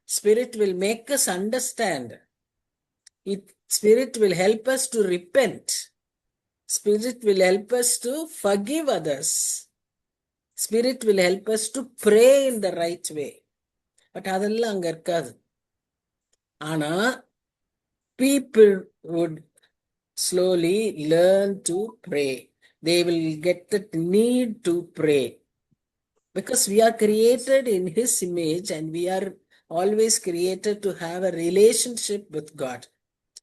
Spirit will make us understand. Spirit will help us to repent. Spirit will help us to forgive others. Spirit will help us to pray in the right way. But அதெல்லாம் அங்க இருக்காது. ஆனா people would slowly learn to pray. They will get that need to pray. Because we are created in His image and we are always created to have a relationship with God.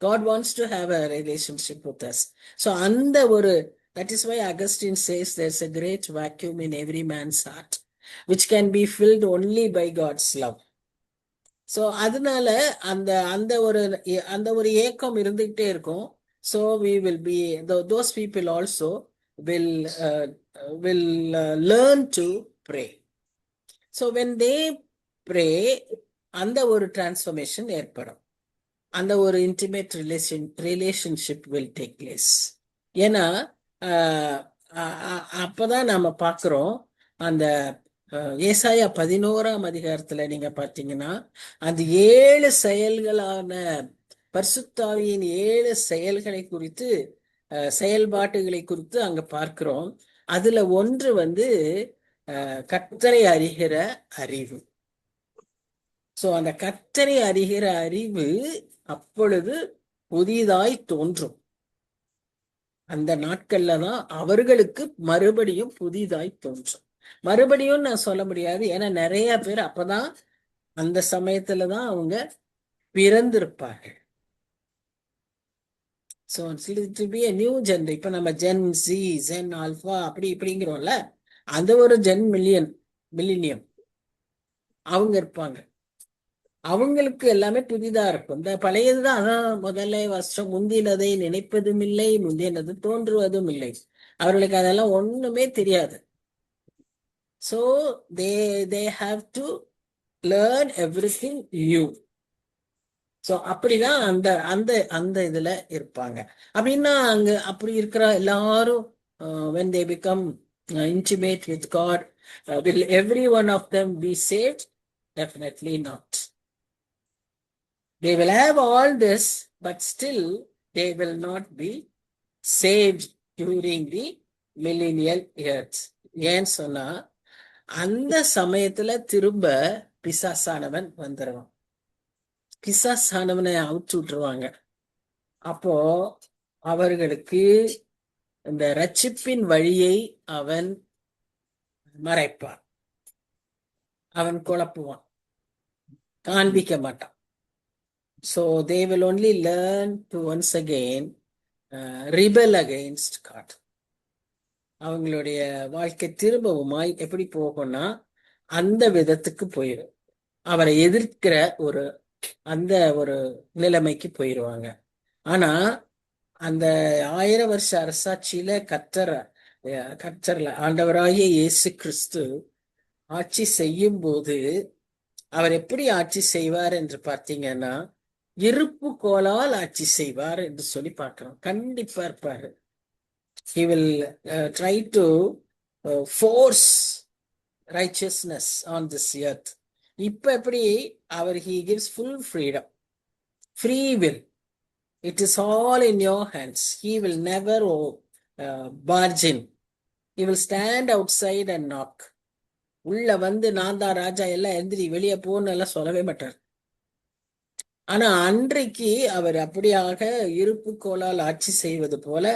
God wants to have a relationship with us. So that is why Augustine says there's a great vacuum in every man's heart, which can be filled only by God's love. So அதனால அந்த அந்த ஒரு அந்த ஒரு ஏக்கம் இருந்துகிட்டே இருக்கும். So we will be, those people also will learn to pray. So when they pray, அந்த ஒரு transformation ஏற்படும். அந்த ஒரு intimate relationship will take place. ஏன்னா அப்பதான் நாம பார்க்கிறோம், அந்த ஏசாயா 11ஆம் அதிகாரத்துல நீங்க பார்த்தீங்கன்னா அந்த 7 செயல்களான பரிசுத்தாவியின் 7 செயல்களை குறித்து, செயல்பாட்டுகளை குறித்து அங்க பார்க்கிறோம். அதுல ஒன்று கர்த்தரை அறிகிற அறிவு. சோ அந்த கர்த்தரை அறிகிற அறிவு அப்பொழுது புதிதாய் தோன்றும். அந்த நாட்கள்ல தான் அவர்களுக்கு மறுபடியும் புதிதாய் தோன்றும். மறுபடியும் நான் சொல்ல முடியாது, ஏன்னா நிறைய பேர் அப்பதான் அந்த சமயத்துலதான் அவங்க பிறந்திருப்பார்கள். So it be a new gen. இப்ப நம்ம ஜென் சி, ஜென் ஆல்பா அப்படி இப்படிங்கிறோம்ல, அந்த ஒரு ஜென் மில்லினியம் அவங்க இருப்பாங்க. அவங்களுக்கு எல்லாமே புதிதா இருக்கும். இந்த பழையதுதான், அதான் முதல்ல வருஷம் முந்தினதை நினைப்பதும் இல்லை, முந்தினது தோன்றுவதும் இல்லை. அவர்களுக்கு அதெல்லாம் ஒண்ணுமே தெரியாது. So they have to learn everything new. So அப்படிதான் அந்த அந்த அந்த இதுல இருப்பாங்க. அப்படின்னா அங்க அப்படி இருக்கிற எல்லாரும் when they become intimate with God, will every one of them be saved? Definitely not. They will have all this, but still they will not be saved during the millennial years. ஏன்னு சொன்னா அந்த சமயத்துல திரும்ப பிசாசானவன் வந்துடுவான். பிசாசானவனை அவுத்து விட்டுருவாங்க. அப்போ அவர்களுக்கு இந்த ரட்சிப்பின் வழியை அவன் மறைப்பான், அவன் குழப்புவான், காண்பிக்க மாட்டான். So they will only learn to once again rebel against God. அவங்களுடைய வாழ்க்கை திரும்பவுமாய் எப்படி போகும்னா அந்த விதத்துக்கு போயிடும். அவரை எதிர்க்கிற அந்த ஒரு நிலைமைக்கு போயிடுவாங்க. ஆனா அந்த 1000 வருஷ அரசாட்சியில கர்த்தர்ல ஆண்டவராகிய இயேசு கிறிஸ்து ஆட்சி செய்யும் போது அவர் எப்படி ஆட்சி செய்வார் என்று பார்த்தீங்கன்னா, இருப்பு கோலால் ஆட்சி செய்வார் என்று சொல்லி பார்க்கிறோம். கண்டிப்பா இருப்பாரு. He will try to force righteousness on this earth. இப்ப எப்படி அவர் he gives full freedom, free will. It is all in your hands. He will never barge in. He will stand outside and knock. உள்ள நான் தான் ராஜா, எல்லாம் எந்திரி வெளியே போன்னு எல்லாம் சொல்லவே மாட்டார். ஆனா அன்றைக்கு அவர் அப்படியாக இருப்பு கோலால் ஆட்சி செய்வது போல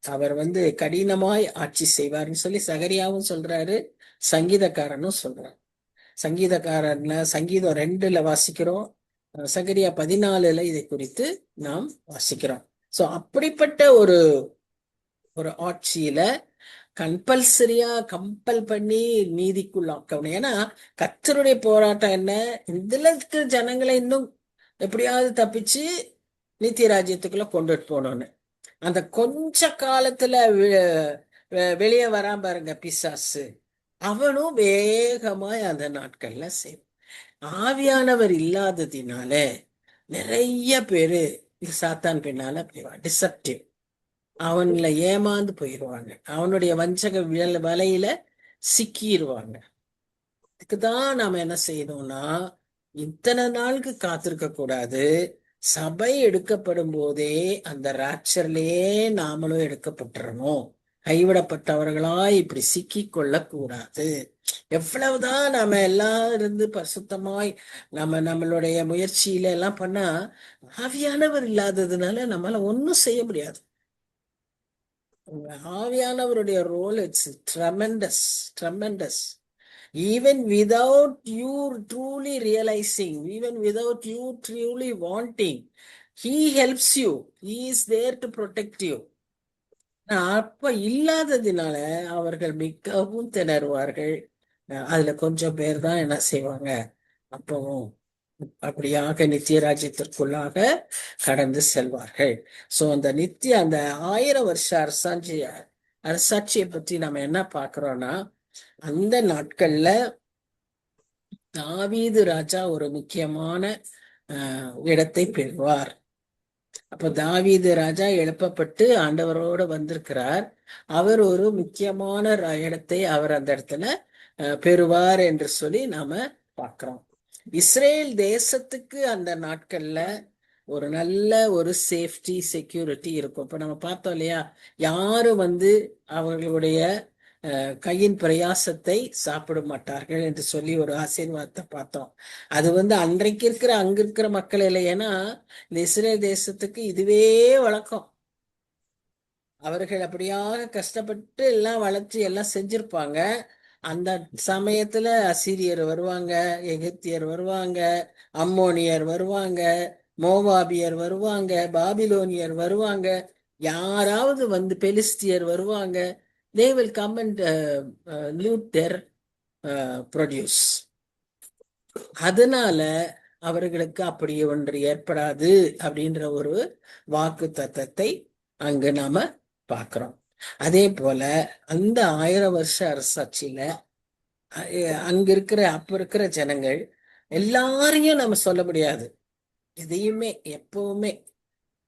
அவர் கடினமாய் ஆட்சி செய்வார்னு சொல்லி சகரியாவும் சொல்றாரு, சங்கீதக்காரனும் சொல்றாரு. சங்கீதம் 2ல வாசிக்கிறோம், சகரியா 14ல இதை குறித்து நாம் வாசிக்கிறோம். சோ அப்படிப்பட்ட ஒரு ஆட்சியில கம்பல்சரியா கம்பல் பண்ணி நீதிக்குள்ளாக்கணும். ஏன்னா கர்த்தருடைய போராட்டம் என்ன, இதுல இருக்கிற ஜனங்களை இன்னும் எப்படியாவது தப்பிச்சு நித்திய ராஜ்யத்துக்குள்ள கொண்டுட்டு போகணும்னு. அந்த கொஞ்ச காலத்துல வெளியே வராம பாருங்க பிசாசு, அவனும் வேகமாய் அந்த நாட்கள்ல செய்வான். ஆவியானவர் இல்லாததினால நிறைய பேரு சாத்தான் பின்னால போயிடுவான். டிசப்டிவ். அவன்ல ஏமாந்து போயிடுவாங்க, அவனுடைய வஞ்சக வலையில சிக்கிடுவாங்க. இதுக்குதான் நாம என்ன செய்யணும்னா, இத்தனை நாளுக்கு காத்திருக்க கூடாது. சபை எடுக்கப்படும் போதே அந்த ராப்சர்லயே நாமளும் எடுக்கப்பட்டுறணும். கைவிடப்பட்டவர்களாய் இப்படி சிக்கி கொள்ள கூடாது. எவ்வளவுதான் நாம எல்லாம் இருந்து பரிசுத்தமாய் நம்மளுடைய முயற்சியில எல்லாம் பண்ணா, ஆவியானவர் இல்லாததுனால நம்மளால ஒன்னும் செய்ய முடியாது. ஆவியானவருடைய role it's tremendous, tremendous. Even without you truly realizing, even without you truly wanting, he helps you. He is there to protect you. அப்ப இல்லாததினால அவர்கள் மிகவும் திணறுவார்கள். அதுல கொஞ்சம் பேர் தான் என்ன செய்வாங்க, அப்பவும் அப்படியாக நித்திய ராஜ்யத்திற்குள்ளாக கடந்து செல்வார்கள். சோ அந்த அந்த 1000 வருஷ அரசாட்சியை பற்றி நம்ம என்ன பாக்குறோம்னா, அந்த நாட்கள்ல தாவீது ராஜா ஒரு முக்கியமான இடத்தை பெறுவார். அப்ப தாவீது ராஜா எழுப்பப்பட்டு ஆண்டவரோட வந்திருக்கிறார். அவர் ஒரு முக்கியமான இடத்தை அவர் அந்த இடத்துல பெறுவார் என்று சொல்லி நாம பார்க்கிறோம். இஸ்ரேல் தேசத்துக்கு அந்த நாட்கள்ல ஒரு நல்ல ஒரு சேஃப்டி செக்யூரிட்டி இருக்கும். இப்ப நம்ம பார்த்தோம் இல்லையா, யாரும் அவர்களுடைய கையின் பிரயாசத்தை சாப்பிட மாட்டார்கள் என்று சொல்லி ஒரு ஆசீர்வாதத்தை பார்த்தோம். அது அன்றைக்கு இருக்கிற அங்க இருக்கிற மக்கள் இல்லை. ஏன்னா இந்த இஸ்ரேல் தேசத்துக்கு இதுவே வழக்கம். அவர்கள் அப்படியாக கஷ்டப்பட்டு எல்லாம் வளர்ச்சி எல்லாம் செஞ்சிருப்பாங்க. அந்த சமயத்துல அசீரியர் வருவாங்க, எகிப்தியர் வருவாங்க, அம்மோனியர் வருவாங்க, மோவாபியர் வருவாங்க, பாபிலோனியர் வருவாங்க, யாராவது பெலிஸ்தியர் வருவாங்க. they will come and loot their produce. அதனால அவர்களுக்கு அப்படி ஒன்று ஏற்படாது அப்படின்ற ஒரு வாக்கு தத்தத்தை அங்கு நாம பார்க்கிறோம். அதே போல அந்த 1000 வருஷ அரசாட்சியில அங்க அப்ப இருக்கிற ஜனங்கள் எல்லாரையும் நம்ம சொல்ல முடியாது. எதையுமே எப்பவுமே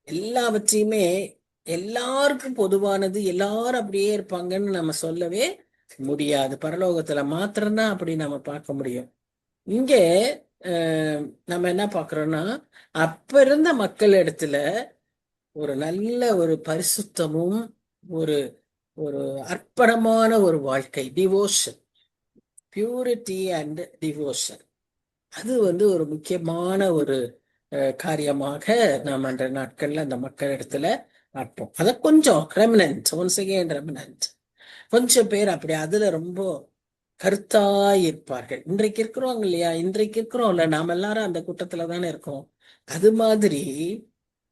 எல்லாவற்றையுமே எல்லாருக்கும் பொதுவானது, எல்லாரும் அப்படியே இருப்பாங்கன்னு நம்ம சொல்லவே முடியாது. பரலோகத்துல மாத்திரம்தான் அப்படி நம்ம பார்க்க முடியும். இங்கே நம்ம என்ன பாக்குறோம்னா, அப்ப இருந்த மக்கள் இடத்துல ஒரு நல்ல ஒரு பரிசுத்தமும் ஒரு ஒரு அர்ப்பணமான ஒரு வாழ்க்கை, டிவோஷன், பியூரிட்டி அண்ட் டிவோஷன், அது ஒரு முக்கியமான ஒரு காரியமாக நாம் அந்த நாட்கள்ல அந்த மக்கள் இடத்துல பார்ப்போம். அத கொஞ்சம் ரெமினன்ட், ஒன்ஸ் அகெயின் ரெமினன்ட், கொஞ்சம் பேர் அப்படி அதுல ரொம்ப கருத்தாய் இருப்பார்கள். இன்றைக்கு இருக்கிறோம் இல்லையா, இன்றைக்கு இருக்கிறோம்ல, நாம எல்லாரும் அந்த கூட்டத்துல தானே இருக்கோம். அது மாதிரி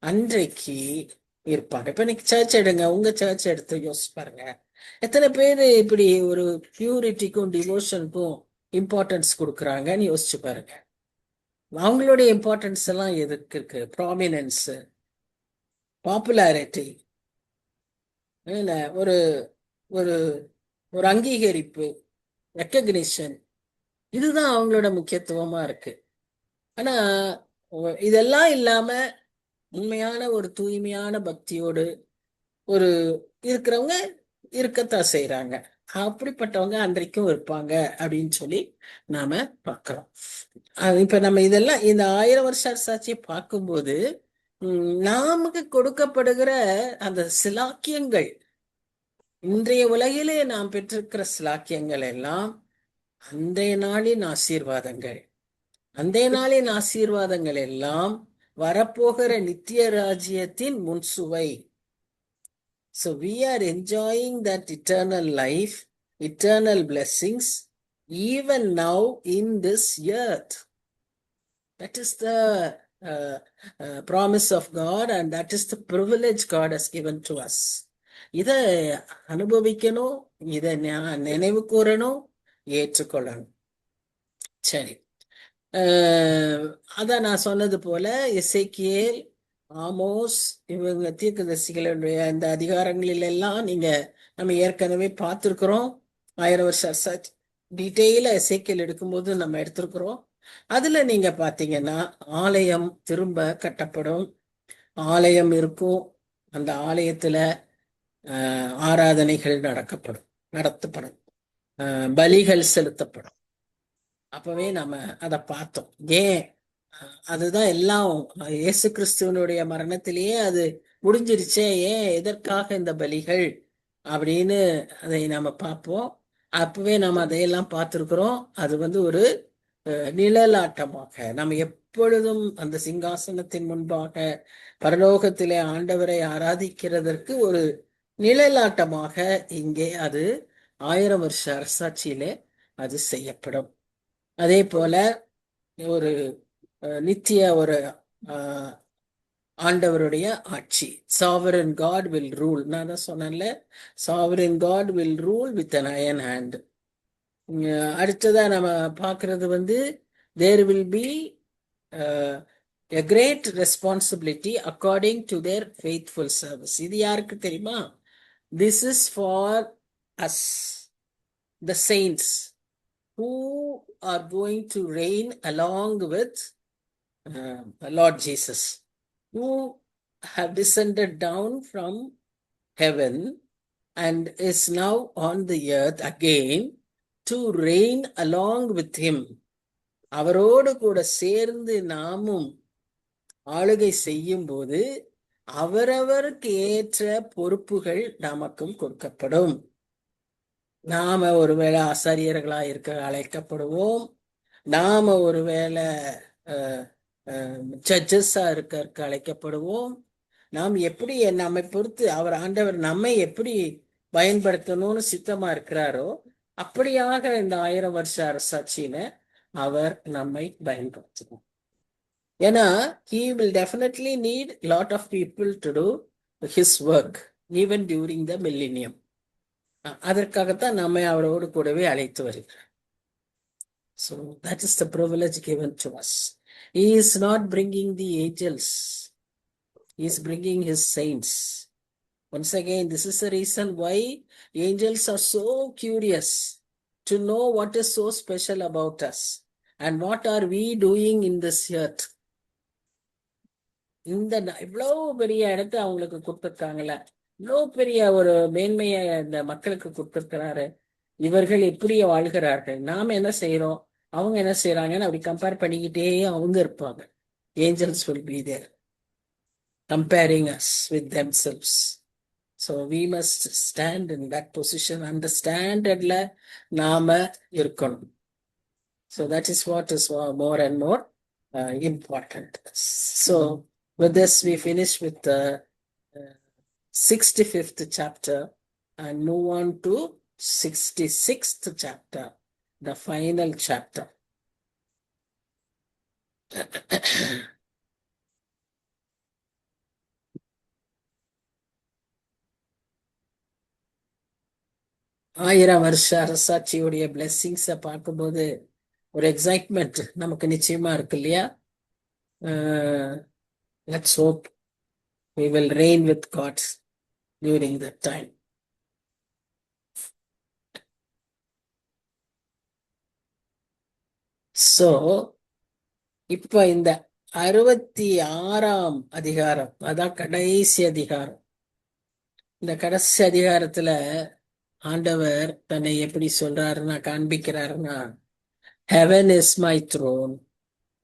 அன்றைக்கு இருப்பாங்க. இப்ப இன்னைக்கு சர்ச் எடுங்க, உங்க சர்ச் எடுத்து யோசிச்சு பாருங்க, எத்தனை பேரு இப்படி ஒரு பியூரிட்டிக்கும் டிவோஷனுக்கும் இம்பார்ட்டன்ஸ் கொடுக்குறாங்கன்னு யோசிச்சு பாருங்க. அவங்களுடைய இம்பார்ட்டன்ஸ் எல்லாம் எதுக்கு இருக்கு? ப்ராமினன்ஸ், பாப்புலாரிட்டி, ஒரு ஒரு ஒரு அங்கீகரிப்பு, ரெக்கக்னிஷன், இதுதான் அவங்களோட முக்கியத்துவமா இருக்கு. ஆனா இதெல்லாம் இல்லாம உண்மையான ஒரு தூய்மையான பக்தியோடு ஒரு இருக்கிறவங்க இருக்கத்தான் செய்யறாங்க. அப்படிப்பட்டவங்க அன்றைக்கும் இருப்பாங்க அப்படின்னு சொல்லி நாம பார்க்கிறோம். இப்ப நம்ம இதெல்லாம் இந்த 1000 வருஷ அரசாட்சியை பார்க்கும்போது நமக்கு கொடுக்கப்படுகிற அந்த சிலாக்கியங்கள், இன்றைய உலகிலே நாம் பெற்றிருக்கிற சிலாக்கியங்கள் எல்லாம் அன்றைய நாளின் ஆசீர்வாதங்கள். அன்றைய நாளின் ஆசீர்வாதங்கள் எல்லாம் வரப்போகிற நித்திய ராஜ்யத்தின் முன்சுவை. So we are enjoying that eternal life, eternal blessings, even now in this earth. That is the promise of God, and that is the privilege God has given to us. இதை அனுபவிக்கணும், இதை நினைவு கூறணும், ஏற்றுக்கொள்ளணும். சரி, அதான் நான் சொன்னது போல எசேக்கியேல், ஆமோஸ், இவங்க தீர்க்கதரிசிகளுடைய இந்த அதிகாரங்களில் எல்லாம் நம்ம ஏற்கனவே பார்த்திருக்கிறோம். 1000 வருஷ அரசாட்சி டீட்டெயிலா எசேக்கியேல் எடுக்கும்போது நம்ம எடுத்திருக்கிறோம். அதுல நீங்க பாத்தீங்கன்னா ஆலயம் திரும்ப கட்டப்படும், ஆலயம் இருக்கும். அந்த ஆலயத்துல ஆராதனைகள் நடத்தப்படும், பலிகள் செலுத்தப்படும். அப்பவே நம்ம அதை பார்த்தோம். ஏன்? அதுதான் எல்லாம் இயேசு கிறிஸ்துவனுடைய மரணத்திலேயே அது முடிஞ்சிருச்சே. ஏன் எதற்காக இந்த பலிகள் அப்படின்னு அதை நம்ம பார்ப்போம். அப்பவே நம்ம அதையெல்லாம் பார்த்திருக்கிறோம். அது ஒரு நிழலாட்டமாக நம்ம எப்பொழுதும் அந்த சிங்காசனத்தின் முன்பாக பரலோகத்திலே ஆண்டவரை ஆராதிக்கிறதற்கு ஒரு நிழலாட்டமாக இங்கே அது 1000 வருஷ அரசாட்சியிலே அது செய்யப்படும். அதே போல ஒரு நித்திய ஒரு ஆண்டவருடைய ஆட்சி, சாவரன் காட் வில் ரூல். நான் தான் சொன்னேன்ல, sovereign God will rule with an iron hand. அடுத்ததா நம்ம பார்க்கறது there will be a great responsibility according to their faithful service. இது யாருக்கு தெரியுமா? This is for us, the saints, who are going to reign along with Lord Jesus, who have descended down from heaven and is now on the earth again to reign along with him. அவரோடு கூட சேர்ந்து நாமும் ஆளுகை செய்யும் போது அவரவருக்கு ஏற்ற பொறுப்புகள் நமக்கும் கொடுக்கப்படும். நாம ஒருவேளை ஆசாரியர்களா இருக்க அழைக்கப்படுவோம். நாம ஒருவேளை ஜட்ஜஸா இருக்க அழைக்கப்படுவோம். நாம் எப்படி நம்மை பொறுத்து அவர் ஆண்டவர் நம்மை எப்படி பயன்படுத்தணும்னு சித்தமா இருக்கிறாரோ அப்படியாக இந்த 1000 வருஷ அரசாட்சியில அவர் நம்மை பயன்படுத்தணும். ஏன்னா he will definitely need lot of people to do his work even during the millennium. அதற்காகத்தான் நம்மை அவரோடு கூடவே அழைத்து வருகிறார். So that is the privilege given to us. He is not bringing the angels, he is bringing his saints. Once again, this is the reason why angels are so curious to know what is so special about us and what are we doing in this earth. இந்த இவ்வளவு பெரிய இடத்தை அவங்களுக்கு கொடுத்துருக்காங்கல்ல, இவ்வளவு பெரிய ஒரு மேன்மையை இந்த மக்களுக்கு கொடுத்துருக்கிறாரு. இவர்கள் எப்படி வாழ்கிறார்கள், நாம என்ன செய்யறோம், அவங்க என்ன செய்யறாங்கன்னு அப்படி கம்பேர் பண்ணிக்கிட்டே அவங்க இருப்பாங்க. Angels will be there comparing us with themselves. So we must stand in that position. அந்த ஸ்டாண்டர்ட்ல நாம இருக்கணும். So that is what is more and more important. So with this we finish with the 65th chapter and move on to 66th chapter, the final chapter. ஆயிரம் வருஷ அரசாட்சியுடைய பிளெஸிங்ஸை பார்க்கும்போது ஒரு எக்ஸைட்மெண்ட் நமக்கு நிச்சயமா இருக்கு இல்லையா? Let's hope we will reign with God during that time. So இப்ப இந்த 66ஆம் அதிகாரம், அதான் கடைசி அதிகாரம். இந்த கடைசி அதிகாரத்துல ஆண்டவர் தன்னை எப்படி சொல்றாருன்னா, காண்பிக்கிறாருன்னா, heaven is my throne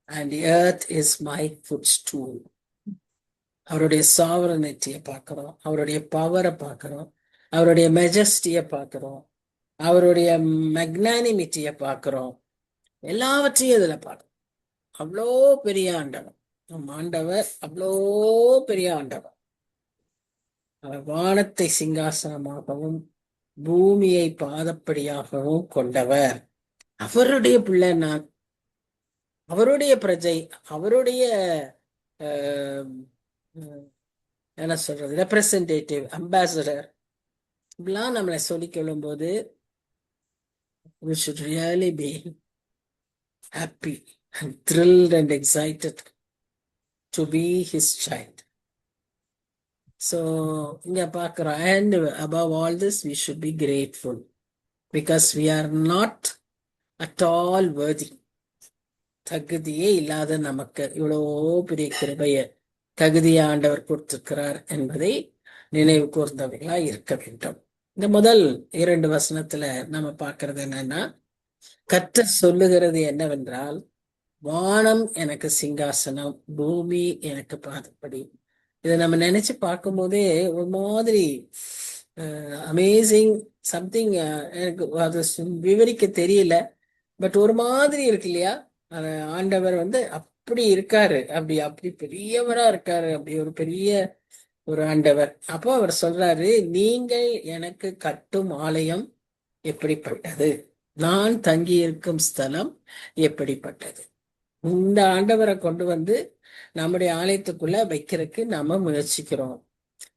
and earth is my footstool. அவருடைய சாவரனிட்டியை பார்க்கிறோம், அவருடைய பவரை பார்க்கிறோம், அவருடைய மெஜஸ்டியை பார்க்கிறோம், அவருடைய மெக்னானிமிட்டியை பார்க்கிறோம். எல்லாவற்றையும் இதுல பார்க்கிறோம். அவ்வளோ பெரிய ஆண்டவர் நம் ஆண்டவர், அவ்வளோ பெரிய ஆண்டவர். அவர் வானத்தை சிங்காசனமாகவும் பூமியை பாதப்படியாகவும் கொண்டவர். அவருடைய பிள்ளை நான், அவருடைய பிரஜை, அவருடைய என்ன சொல்றது, ரெப்ரசன்டேட்டிவ், அம்பாசடர், இப்படிலாம் நம்மளை சொல்லிக் கொள்ளும் போது we should really be happy and thrilled and excited to be his child. So இங்க பார்க்கிறோம், and above all this we should be grateful because we are not at all worthy. தகுதியே இல்லாத நமக்கு இவ்வளோ பெரிய கிருபைய தகுதியை ஆண்டவர் கொடுத்திருக்கிறார் என்பதை நினைவு கூர்ந்தவைகளா இருக்க வேண்டும். இந்த முதல் 2 வசனத்துல நம்ம பார்க்கிறது என்னன்னா, கர்த்தர் சொல்லுகிறது என்னவென்றால், வானம் எனக்கு சிங்காசனம், பூமி எனக்கு பாதப்படி. இதை நம்ம நினைச்சு பார்க்கும் போதே ஒரு மாதிரி அமேசிங் சம்திங். எனக்கு அது விவரிக்க தெரியல. பட் ஒரு மாதிரி இருக்கு இல்லையா? ஆண்டவர் வந்து அப்படி இருக்காரு, அப்படி அப்படி பெரியவரா இருக்காரு, அப்படி ஒரு பெரிய ஒரு ஆண்டவர். அப்போ அவர் சொல்றாரு, நீங்கள் எனக்கு கட்டும் ஆலயம் எப்படிப்பட்டது, நான் தங்கி இருக்கும் ஸ்தலம் எப்படிப்பட்டது. இந்த ஆண்டவரை கொண்டு வந்து நம்முடைய ஆலயத்துக்குள்ள வைக்கிறதுக்கு நாம முயற்சிக்கிறோம்.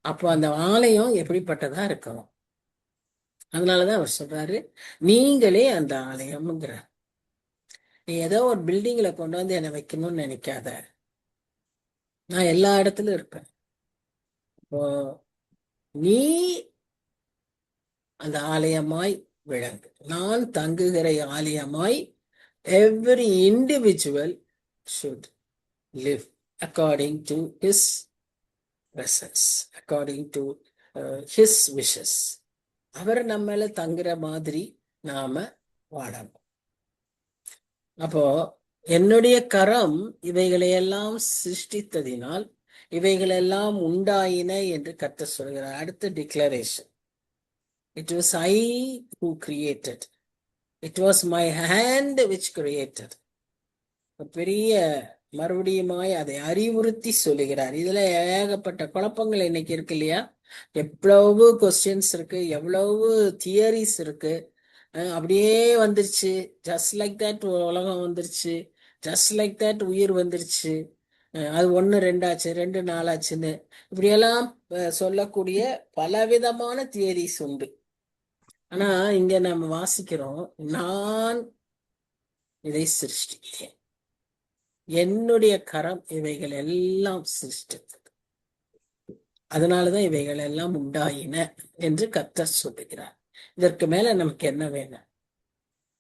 அப்போ அந்த ஆலயம் எப்படிப்பட்டதா இருக்கணும். அதனாலதான் அவர் சொல்றாரு, நீங்களே அந்த ஆலயம்ங்கிற. நீ ஏதோ ஒரு பில்டிங்ல கொண்டு வந்து என்னை வைக்கணும்னு நினைக்காத. நான் எல்லா இடத்துலயும் இருப்பேன். இப்போ நீ அந்த ஆலயமாய் விளங்கு, நான் தங்குகிற ஆலயமாய். Every individual should live according to his presence, according to his wishes. அவர் நம்மள தங்குற மாதிரி நாம வாழணும். அப்போ என்னுடைய கரம் இவைகளையெல்லாம் சிருஷ்டித்ததினால் இவைகளெல்லாம் உண்டாயின என்று கர்த்தர் சொல்கிறார். அடுத்த declaration, it was I who created, it was my hand which created. பெரிய மறுபடியுமாய் அதை அறிவுறுத்தி சொல்லுகிறார். இதுல ஏகப்பட்ட குழப்பங்கள் இன்னைக்கு இருக்கு இல்லையா? எவ்வளவு கொஸ்டின்ஸ் இருக்கு, எவ்வளவு தியரிஸ் இருக்கு. அப்படியே வந்துருச்சு, ஜஸ்ட் லைக் தட் உலகம் வந்துருச்சு, ஜஸ்ட் லைக் தட் உயிர் வந்துருச்சு. அது 1 2 ஆச்சு, 2 4 ஆச்சுன்னு இப்படியெல்லாம் சொல்லக்கூடிய பலவிதமான தியரிஸ் உண்டு. ஆனா இங்க நம்ம வாசிக்கிறோம், நான் இதை சிருஷ்டித்தேன், என்னுடைய கரம் இவைகள் எல்லாம் சிருஷ்டித்தது, அதனாலதான் இவைகள் எல்லாம் உண்டாயின என்று கர்த்தர் சொல்லுகிறார். இதற்கு மேல நமக்கு என்ன வேணும்?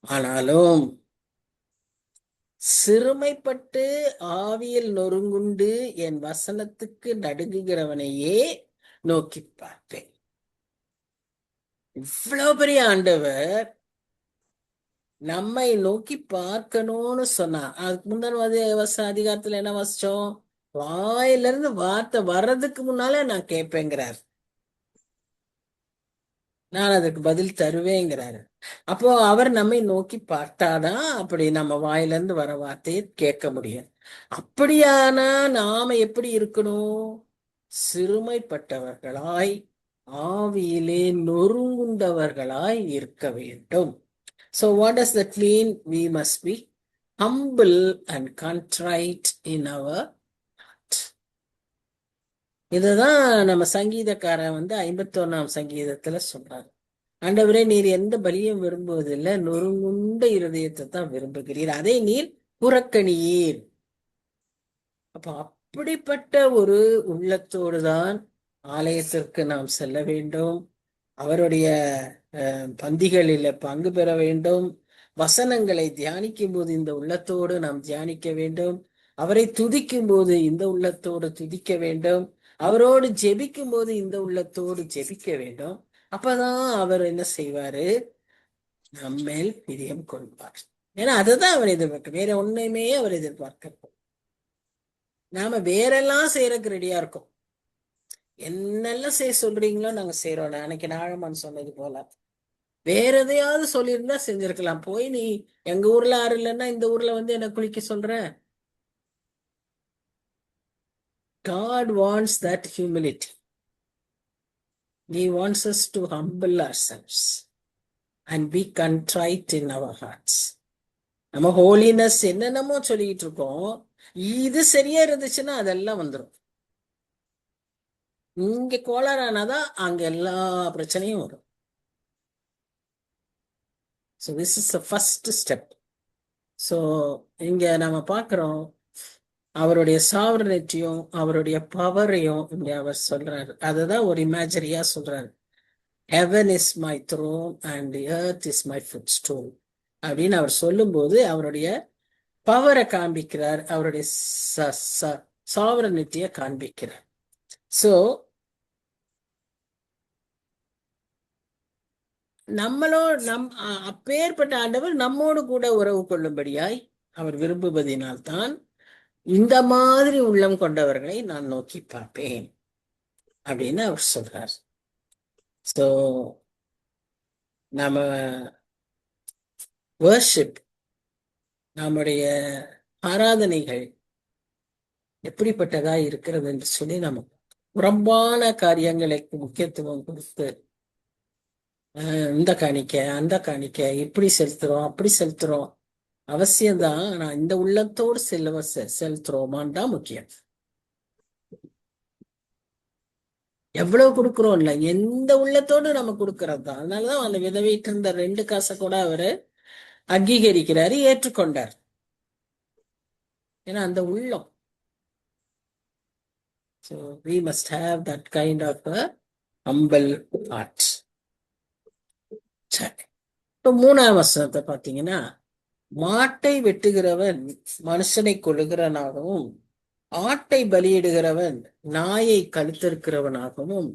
ஆனாலும் சிறுமைப்பட்டு ஆவியில் நொறுங்குண்டு என் வசனத்துக்கு நடுங்குகிறவனையே நோக்கி பார்ப்பேன். இவ்வளவு பெரிய ஆண்டவர் நம்மை நோக்கி பார்க்கணும்னு சொன்னா, அதுக்கு முன்னாடி அதிகாரத்துல என்ன வாசிச்சோம்? வாயிலிருந்து வார்த்தை வர்றதுக்கு முன்னாலே நான் கேட்பேங்கிறார், நான் அதுக்கு பதில் தருவேங்கிறாரு. அப்போ அவர் நம்மை நோக்கி பார்த்தாதான் அப்படி நம்ம வாயிலிருந்து வர வார்த்தையை கேட்க முடியும். அப்படியானா நாம எப்படி இருக்கணும்? சிறுமைப்பட்டவர்களாய் ஆவியிலே நொறுங்குண்டவர்களாய் இருக்க வேண்டும். So what does that mean? We must be humble and contrite in our heart. இதுதான் நம்ம சங்கீதக்காரன் வந்து 51ஆம் சங்கீதத்துல சொல்றாரு, ஆண்டவரே நீர் எந்த பலியும் விரும்புவதில்லை, நொறுங்குண்ட இருதயத்தை தான் விரும்புகிறீர், அதை நீர் புறக்கணியீர். அப்ப அப்படிப்பட்ட ஒரு உள்ளத்தோடு தான் ஆலயத்திற்கு நாம் செல்ல வேண்டும், அவருடைய பந்திகளில் பங்கு பெற வேண்டும், வசனங்களை தியானிக்கும் போது இந்த உள்ளத்தோடு நாம் தியானிக்க வேண்டும், அவரை துதிக்கும் போது இந்த உள்ளத்தோடு துதிக்க வேண்டும், அவரோடு ஜெபிக்கும் போது இந்த உள்ளத்தோடு ஜெபிக்க வேண்டும். அப்பதான் அவர் என்ன செய்வாரு? நம்மேல் பிரியம் கொள்வார். ஏன்னா அதுதான் அவர் எதிர்பார்க்க, வேற ஒண்ணுமே அவர் எதிர்பார்க்க. நாம வேறெல்லாம் செய்யறதுக்கு ரெடியா இருக்கோம். என்னெல்லாம் செய்ய சொல்றீங்களோ நாங்க செய்யறோம். அன்னைக்கு நாழமான் சொன்னது போல வேற எதையாவது சொல்லியிருந்தா செஞ்சிருக்கலாம். போய் நீ எங்க ஊர்ல யாரும் இல்லைன்னா இந்த ஊர்ல வந்து என்ன குளிக்க சொல்ற? God wants that humility. He wants us to humble ourselves and be contrite in our hearts. நம்ம ஹோலினஸ் என்னென்னமோ சொல்லிட்டு இருக்கோம், இது சரியா இருந்துச்சுன்னா அதெல்லாம் வந்துடும். இங்க கோளாறானாதான் அங்க எல்லா பிரச்சனையும் வரும். So this is the first step. So இங்க நம்ம பார்க்கிறோம், அவருடைய சாவரனிட்டியும் அவருடைய பவரையும் இங்க அவர் சொல்றாரு. அதுதான் ஒரு இமேஜரியா சொல்றாரு. Heaven is my throne and the earth is my footstool அப்படின்னு அவர் சொல்லும்போது அவருடைய பவரை காண்பிக்கிறார், அவருடைய சாவரனிட்டியை காண்பிக்கிறார். ஸோ நம்மளோ அப்பேற்பட்ட ஆண்டவர் நம்மோடு கூட உறவு கொள்ளும்படியாய் அவர் விரும்புவதினால்தான் இந்த மாதிரி உள்ளம் கொண்டவர்களை நான் நோக்கி பார்ப்பேன் அப்படின்னு அவர் சொல்றார். ஸோ நம்ம வர்ஷிப், நம்முடைய ஆராதனைகள் எப்படிப்பட்டதா இருக்கிறது என்று சொல்லி நம்ம புறம்பான காரியங்களுக்கு முக்கியத்துவம் கொடுத்து இந்த காணிக்க அந்த காணிக்க இப்படி செலுத்துறோம் அப்படி செலுத்துறோம் அவசியம்தான். ஆனா இந்த உள்ளத்தோடு செலுத்துறோமான்னு தான் முக்கியம். எவ்வளவு கொடுக்குறோம் இல்ல, எந்த உள்ளத்தோடு நம்ம கொடுக்கறது தான். அதனாலதான் அந்த விதவைட்டு இருந்த 2 காசை கூட அவரு அங்கீகரிக்கிறாரு, ஏற்றுக்கொண்டார். ஏன்னா அந்த உள்ளம். So we must have that kind of a humble heart. சரி, இப்ப 3ஆம் வசனத்தை பாத்தீங்கன்னா, மாட்டை வெட்டுகிறவன் மனுஷனை கொள்ளுகிறவனாகவும் ஆட்டை பலியிடுகிறவன் நாயை கழுத்திருக்கிறவனாகவும்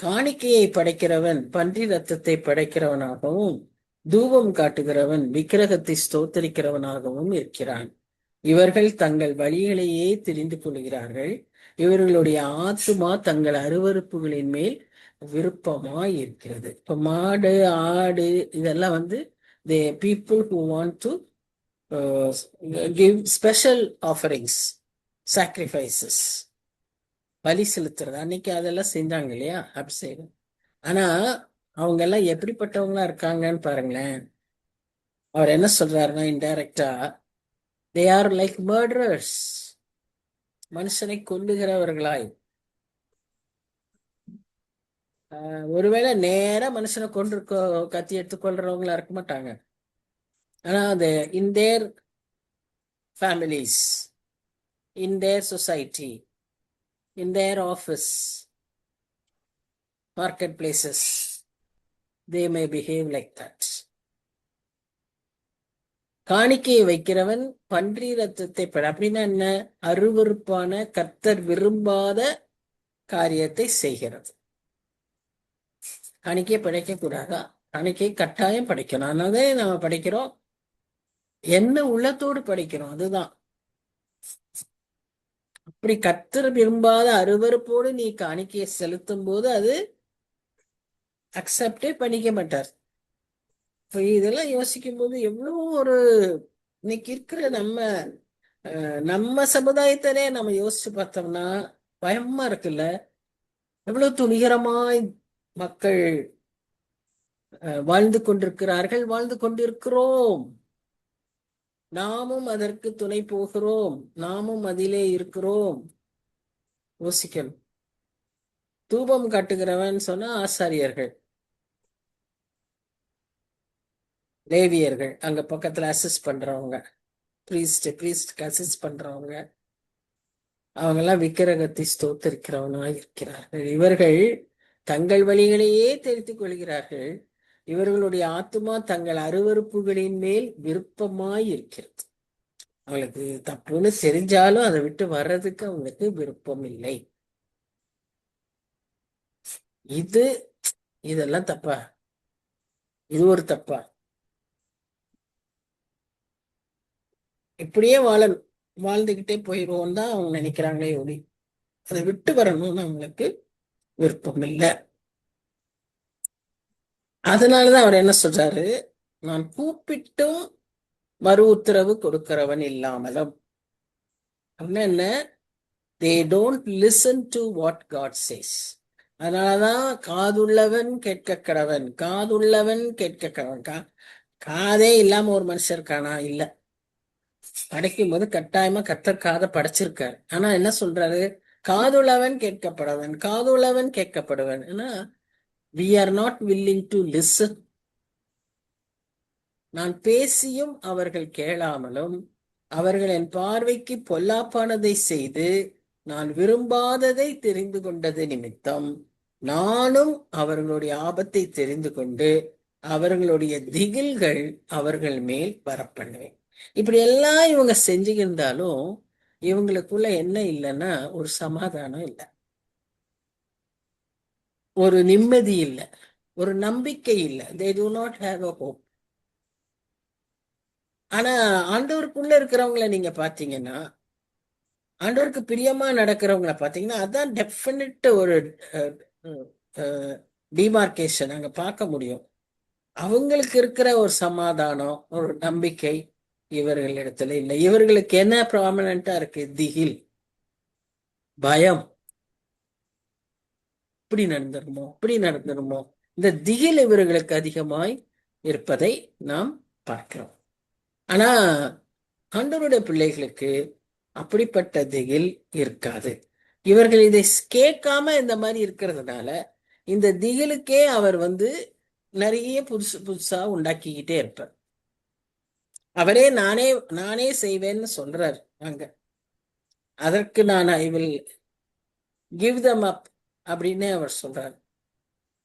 காணிக்கையை படைக்கிறவன் பன்றி ரத்தத்தை படைக்கிறவனாகவும் தூபம் காட்டுகிறவன் விக்கிரகத்தை ஸ்தோத்தரிக்கிறவனாகவும் இருக்கிறான். இவர்கள் தங்கள் வழிகளையே தெரிந்து கொள்கிறார்கள். இவர்களுடைய ஆத்துமா தங்கள் அருவருப்புகளின் மேல் விருப்பமாய் இருக்கிறது. இப்ப மாடு ஆடு இதெல்லாம் the people who want to give special offerings, sacrifices, பலி செலுத்துறது. அன்னைக்கு அதெல்லாம் செஞ்சாங்க இல்லையா, அபிஷேகம். ஆனா அவங்க எல்லாம் எப்படிப்பட்டவங்களா இருக்காங்கன்னு பாருங்களேன். அவர் என்ன சொல்றாருன்னா, இன்டைரக்டா they are like murderers, மனுஷனை கொல்லுகிறவர்களாய். ஒருவேளை நேரா மனுஷனை கொண்டு கத்தி எடுத்து கொள்றவங்களா இருக்க மாட்டாங்க. ஆனா in their families, in their society, in their office, marketplaces, they may behave like that. காணிக்கையை வைக்கிறவன் பன்றி ரத்தத்தை அப்படின்னா என்ன, அருவருப்பான கர்த்தர் விரும்பாத காரியத்தை செய்கிறது. காணிக்கையை படைக்க கூடாதா? காணிக்கை கட்டாயம் படைக்கணும். அதனாலே நம்ம படைக்கிறோம், என்ன உள்ளத்தோடு படைக்கிறோம், அதுதான். அப்படி கர்த்தர் விரும்பாத அருவருப்போடு நீ காணிக்கையை செலுத்தும் போது அது அக்செப்டே பண்ணிக்க மாட்டார். இதெல்லாம் யோசிக்கும் போது எவ்வளவு ஒரு இன்னைக்கு இருக்கிற நம்ம சமுதாயத்திலே நம்ம யோசிச்சு பார்த்தோம்னா பயமா இருக்குல்ல. எவ்வளவு துணிகரமாய் மக்கள் வாழ்ந்து கொண்டிருக்கிறார்கள், வாழ்ந்து கொண்டிருக்கிறோம். நாமும் அதற்கு துணை போகிறோம், நாமும் அதிலே இருக்கிறோம். யோசிக்கணும். தூபம் காட்டுகிறவன் சொன்னா ஆசாரியர்கள், லேவியர்கள், அங்க பக்கத்துல அசிஸ்ட் பண்றவங்க, பிரீஸ்ட்க்கு அசிஸ்ட் பண்றவங்க, அவங்க எல்லாம் விக்கிரகத்தை ஸ்தோத்தரிக்கிறவனா இருக்கிறார்கள். இவர்கள் தங்கள் வழிகளையே தெரிந்து கொள்கிறார்கள். இவர்களுடைய ஆத்துமா தங்கள் அருவருப்புகளின் மேல் விருப்பமாய் இருக்கிறது. அவங்களுக்கு தப்புன்னு தெரிஞ்சாலும் அதை விட்டு வர்றதுக்கு அவங்களுக்கு விருப்பம் இல்லை. இதெல்லாம் தப்பா? இது ஒரு தப்பா? இப்படியே வாழ்ந்துகிட்டே போயிடுவோம் தான் அவங்க நினைக்கிறாங்களே ஒளி, அதை விட்டு வரணும்னு அவங்களுக்கு விருப்பம் இல்லை. அதனாலதான் அவர் என்ன சொல்றாரு, நான் கூப்பிட்டும் மறு உத்தரவு கொடுக்கிறவன் இல்லாமலும். என்ன, they don't listen to what God says. அதனாலதான் காதுள்ளவன் கேட்க கடவன், காதுள்ளவன் கேட்க கடவன். காதே இல்லாம ஒரு மனுஷர் இருக்கானா? இல்ல. படைக்கும் போது கட்டாயமா கர்த்தர் காதை படைச்சிருக்காரு. ஆனா என்ன சொல்றாரு, காதுள்ளவன் கேட்கப்படவன், காதுள்ளவன் கேட்கப்படுவன். ஏன்னா we are not willing to listen. நான் பேசியும் அவர்கள் கேளாமலும் அவர்கள் என் பார்வைக்கு பொல்லாப்பானதை செய்து நான் விரும்பாததை தெரிந்து கொண்டது நிமித்தம் நானும் அவர்களுடைய ஆபத்தை தெரிந்து கொண்டு அவர்களுடைய திகில்கள் அவர்கள் மேல் வரப்பண்ணுவேன். இப்படி எல்லாம் இவங்க செஞ்சுக்கிருந்தாலும் இவங்களுக்குள்ள என்ன இல்லைன்னா ஒரு சமாதானம் இல்லை, ஒரு நிம்மதி இல்லை. ஒரு நம்பிக்கை இல்லை. they do not have a hope. ஆனா ஆண்டவருக்குள்ள இருக்கிறவங்கள நீங்க பாத்தீங்கன்னா, ஆண்டவருக்கு பிரியமா நடக்கிறவங்கள பாத்தீங்கன்னா, அதான் டெஃபினட் ஒரு டிமார்கேஷன் அங்க பார்க்க முடியும். அவங்களுக்கு இருக்கிற ஒரு சமாதானம், ஒரு நம்பிக்கை இவர்களிடத்துல இல்லை. இவர்களுக்கு என்ன ப்ராமினண்டா இருக்கு? திகில், பயம். இப்படி நடந்துருமோ, இப்படி நடந்துருமோ, இந்த திகில் இவர்களுக்கு அதிகமாய் இருப்பதை நாம் பார்க்கிறோம். ஆனா ஆண்டவருடைய பிள்ளைகளுக்கு அப்படிப்பட்ட திகில் இருக்காது. இவர்கள் இதை கேட்காம இந்த மாதிரி இருக்கிறதுனால இந்த திகிலுக்கே அவர் நிறைய புதுசு புதுசா உண்டாக்கிக்கிட்டே இருப்பார். அவரே நானே நானே செய்வேன்னு சொல்றார் அங்க. அதற்கு நான் ஐ வில் கிவ் தம் அப் அப்படின்னு அவர் சொல்றார்.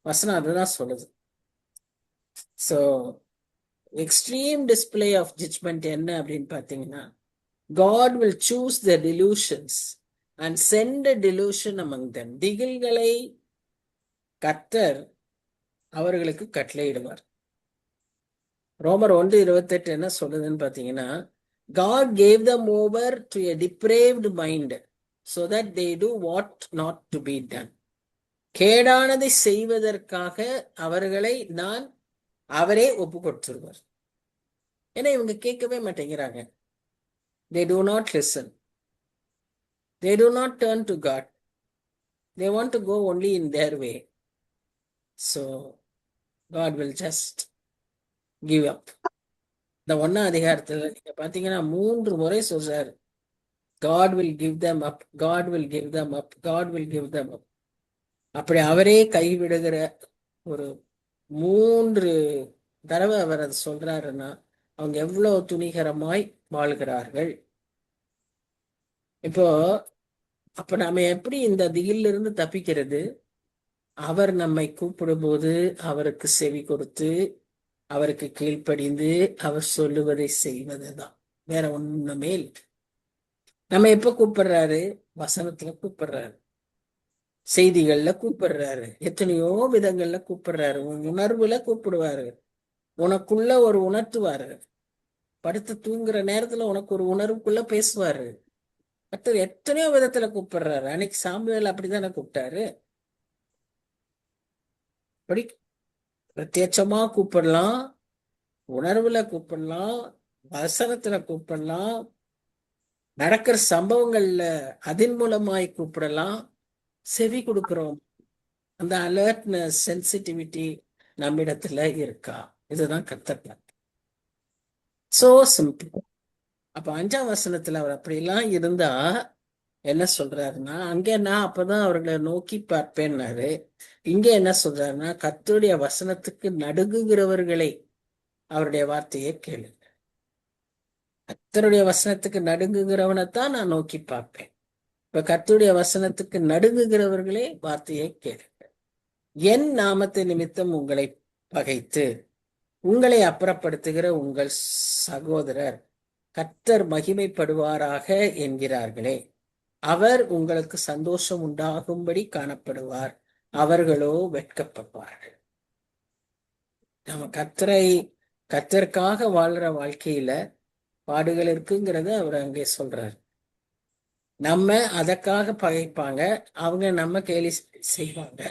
வசனம் அதுதான் சொல்லுது. So extreme display of judgement என்ன அப்படின்னு பார்த்தீங்கன்னா, God will choose the delusions and send a delusion among them. திகில்களை கர்த்தர் அவர்களுக்கு கட்டளையிடுவார். ரோமர் 1:28 என்ன சொல்லுதுன்னு பார்த்தீங்கன்னா, God gave them over to a depraved mind so that they do what not to be done. கேடானதை செய்வதற்காக அவர்களை அவரே ஒப்பு கொடுத்துருவார். ஏன்னா இவங்க கேட்கவே மாட்டேங்கிறாங்க. They do not listen. They do not turn to God. They want to go only in their way. So God will just give up. இந்த 1ஆம் அதிகாரத்துல நீங்க பாத்தீங்கன்னா 3 முறை சொல்றாரு, God will give them up, God will give them up, God will give them up. அப்படி அவரே கைவிடுகிற ஒரு 3 தடவை அவர் அதை சொல்றாருன்னா அவங்க எவ்வளவு துணிகரமாய் வாழ்கிறார்கள். இப்போ அப்ப நாம எப்படி இந்த திகில்ல இருந்து தப்பிக்கிறது? அவர் நம்மை கூப்பிடும் போது அவருக்கு செவி கொடுத்து அவருக்கு கீழ்ப்படிந்து அவர் சொல்லுவதை செய்வதுதான், வேற ஒண்ணுமே இல்லை. நம்ம எப்ப கூப்பிடுறாரு? வசனத்துல கூப்பிடுறாரு, செய்திகள்ல கூப்பிடுறாரு, எத்தனையோ விதங்கள்ல கூப்பிடுறாரு, உன் உணர்வுல கூப்பிடுவாரு, உனக்குள்ள ஒரு உணர்த்துவாரு, படுத்து தூங்குற நேரத்துல உனக்கு ஒரு உணர்வுக்குள்ள பேசுவாரு. மற்ற எத்தனையோ விதத்துல கூப்பிடுறாரு. அன்னைக்கு சாமுவேல் அப்படித்தானே கூப்பிட்டாரு. அப்படி பிரத்யட்சமா கூப்பிடலாம், உணர்வுல கூப்பிடலாம், வசனத்துல கூப்பிடலாம், நடக்கிற சம்பவங்கள்ல அதன் மூலமாய் கூப்பிடலாம். செவி கொடுக்கிறோம். அந்த அலர்ட்னஸ், சென்சிட்டிவிட்டி நம்மிடத்துல இருக்கா? இதுதான் கர்த்தர். So simple. அப்ப 5ஆம் வசனத்துல அவர் அப்படியெல்லாம் இருந்தா என்ன சொல்றாருன்னா, அங்க நான் அப்பதான் அவர்களை நோக்கி பார்ப்பேன்னாரு. இங்க என்ன சொல்றாருன்னா, கர்த்தருடைய வசனத்துக்கு நடுங்குகிறவர்களை அவருடைய வார்த்தையை கேளு. கர்த்தருடைய வசனத்துக்கு நடுங்குகிறவனைத்தான் நான் நோக்கி பார்ப்பேன். இப்ப கர்த்தருடைய வசனத்துக்கு நடுங்குகிறவர்களே வார்த்தையை கேளு. என் நாமத்தை நிமித்தம் உங்களை பகைத்து உங்களை அப்புறப்படுத்துகிற உங்கள் சகோதரர் கர்த்தர் மகிமைப்படுவாராக என்கிறார்களே, அவர் உங்களுக்கு சந்தோஷம் உண்டாகும்படி காணப்படுவார், அவர்களோ வெட்கப்படுவார்கள். நம்ம கர்த்தருக்காக வாழ்ற வாழ்க்கையில பாடுகள் இருக்குங்கிறத அவர் அங்கே சொல்றாரு. நம்ம அதற்காக பகைப்பாங்க, அவங்க நம்ம கேலி செய்வாங்க.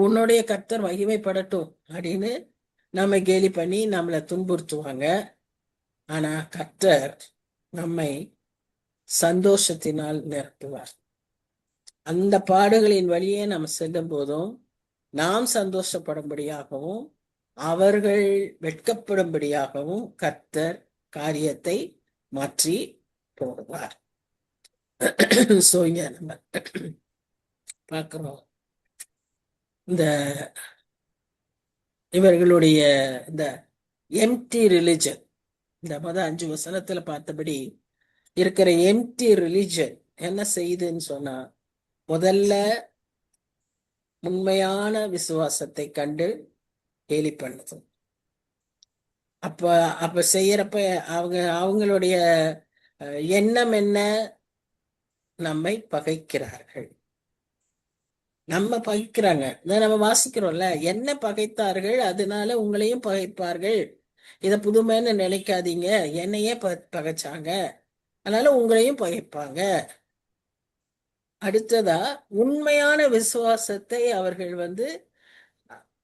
உன்னுடைய கர்த்தர் மகிமைப்படட்டும் அப்படின்னு நம்ம கேலி பண்ணி நம்மளை துன்புறுத்துவாங்க. ஆனா கர்த்தர் நம்மை சந்தோஷத்தினால் நிரப்புவார். அந்த பாடுகளின் வழியே நம்ம செல்லும் போதும் நாம் சந்தோஷப்படும்படியாகவும் அவர்கள் வெட்கப்படும்படியாகவும் கர்த்தர் காரியத்தை மாற்றி போடுவார். சோ இங்க நம்ம பார்க்கிறோம், இந்த இவர்களுடைய இந்த எம்டி ரிலிஜன், இந்த 5 வசனத்துல பார்த்தபடி இருக்கிற எம்டி ரிலிஜன் என்ன செய்யுதுன்னு சொன்னா, முதல்ல உண்மையான விசுவாசத்தை கண்டு கேலி பண்ணுது. அப்ப செய்யறப்ப அவங்களுடைய எண்ணம் என்ன? நம்மை பகைக்கிறார்கள். நம்ம பகைக்கிறாங்க. இதை நம்ம வாசிக்கிறோம்ல, என்ன பகைத்தார்கள் அதனால உங்களையும் பகைப்பார்கள். இத புதுமைன்னு நினைக்காதீங்க. என்னையே பகைச்சாங்க, அதனால உங்களையும் பகைப்பாங்க. அடுத்ததா, உண்மையான விசுவாசத்தை அவர்கள்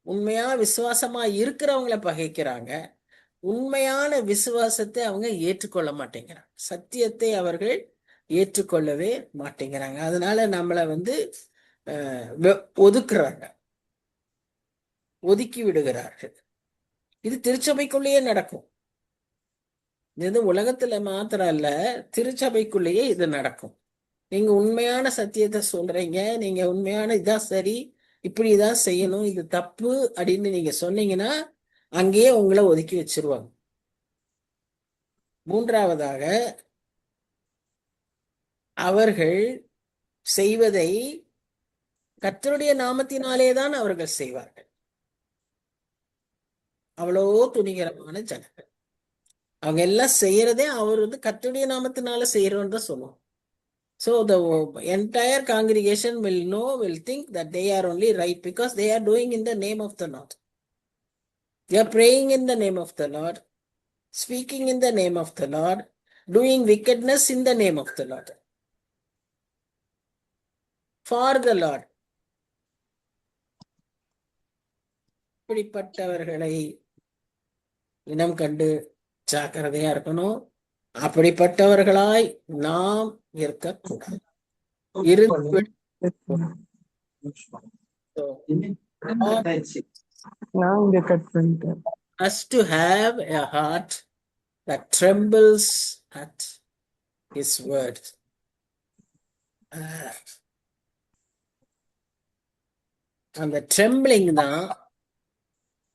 உண்மையா விசுவாசமா இருக்கிறவங்கள பகைக்கிறாங்க. உண்மையான விசுவாசத்தை அவங்க ஏற்றுக்கொள்ள மாட்டேங்கிறாங்க. சத்தியத்தை அவர்கள் ஏற்றுக்கொள்ளவே மாட்டேங்கிறாங்க. அதனால நம்மளை ஒதுக்குறாங்க, ஒதுக்கி விடுகிறார்கள். இது திருச்சபைக்குள்ளேயே நடக்கும். இது உலகத்துல மாத்திரம் இல்ல, திருச்சபைக்குள்ளேயே இது நடக்கும். நீங்க உண்மையான சத்தியத்தை சொல்றீங்க, நீங்க உண்மையான இதான் சரி, இப்படிதான் செய்யணும், இது தப்பு அப்படின்னு நீங்க சொன்னீங்கன்னா அங்கேயே உங்களை ஒதுக்கி வச்சிருவாங்க. மூன்றாவதாக, அவர்கள் செய்வதை கர்த்தருடைய நாமத்தினாலே தான் அவர்கள் செய்வார்கள். அவ்வளோ துணிகரமான ஜனங்கள். அவங்க எல்லாம் செய்யறதே அவர் கர்த்தருடைய நாமத்தினால செய்யறோன்னு தான் சொல்லுவோம். So the entire congregation will think that they are only right because they are doing in the name of the Lord. They are praying in the name of the Lord, speaking in the name of the Lord, doing wickedness in the name of the Lord, for the Lord. இப்படிப்பட்டவர்களை இனம் கண்டு ஜாக்கிரதையா இருக்கணும். அப்படிப்பட்டவர்களாய் நாம் இருக்கக்கூடாது. Us to have a heart that trembles at his word. அந்த ட்ரெம்பிளிங் தான்,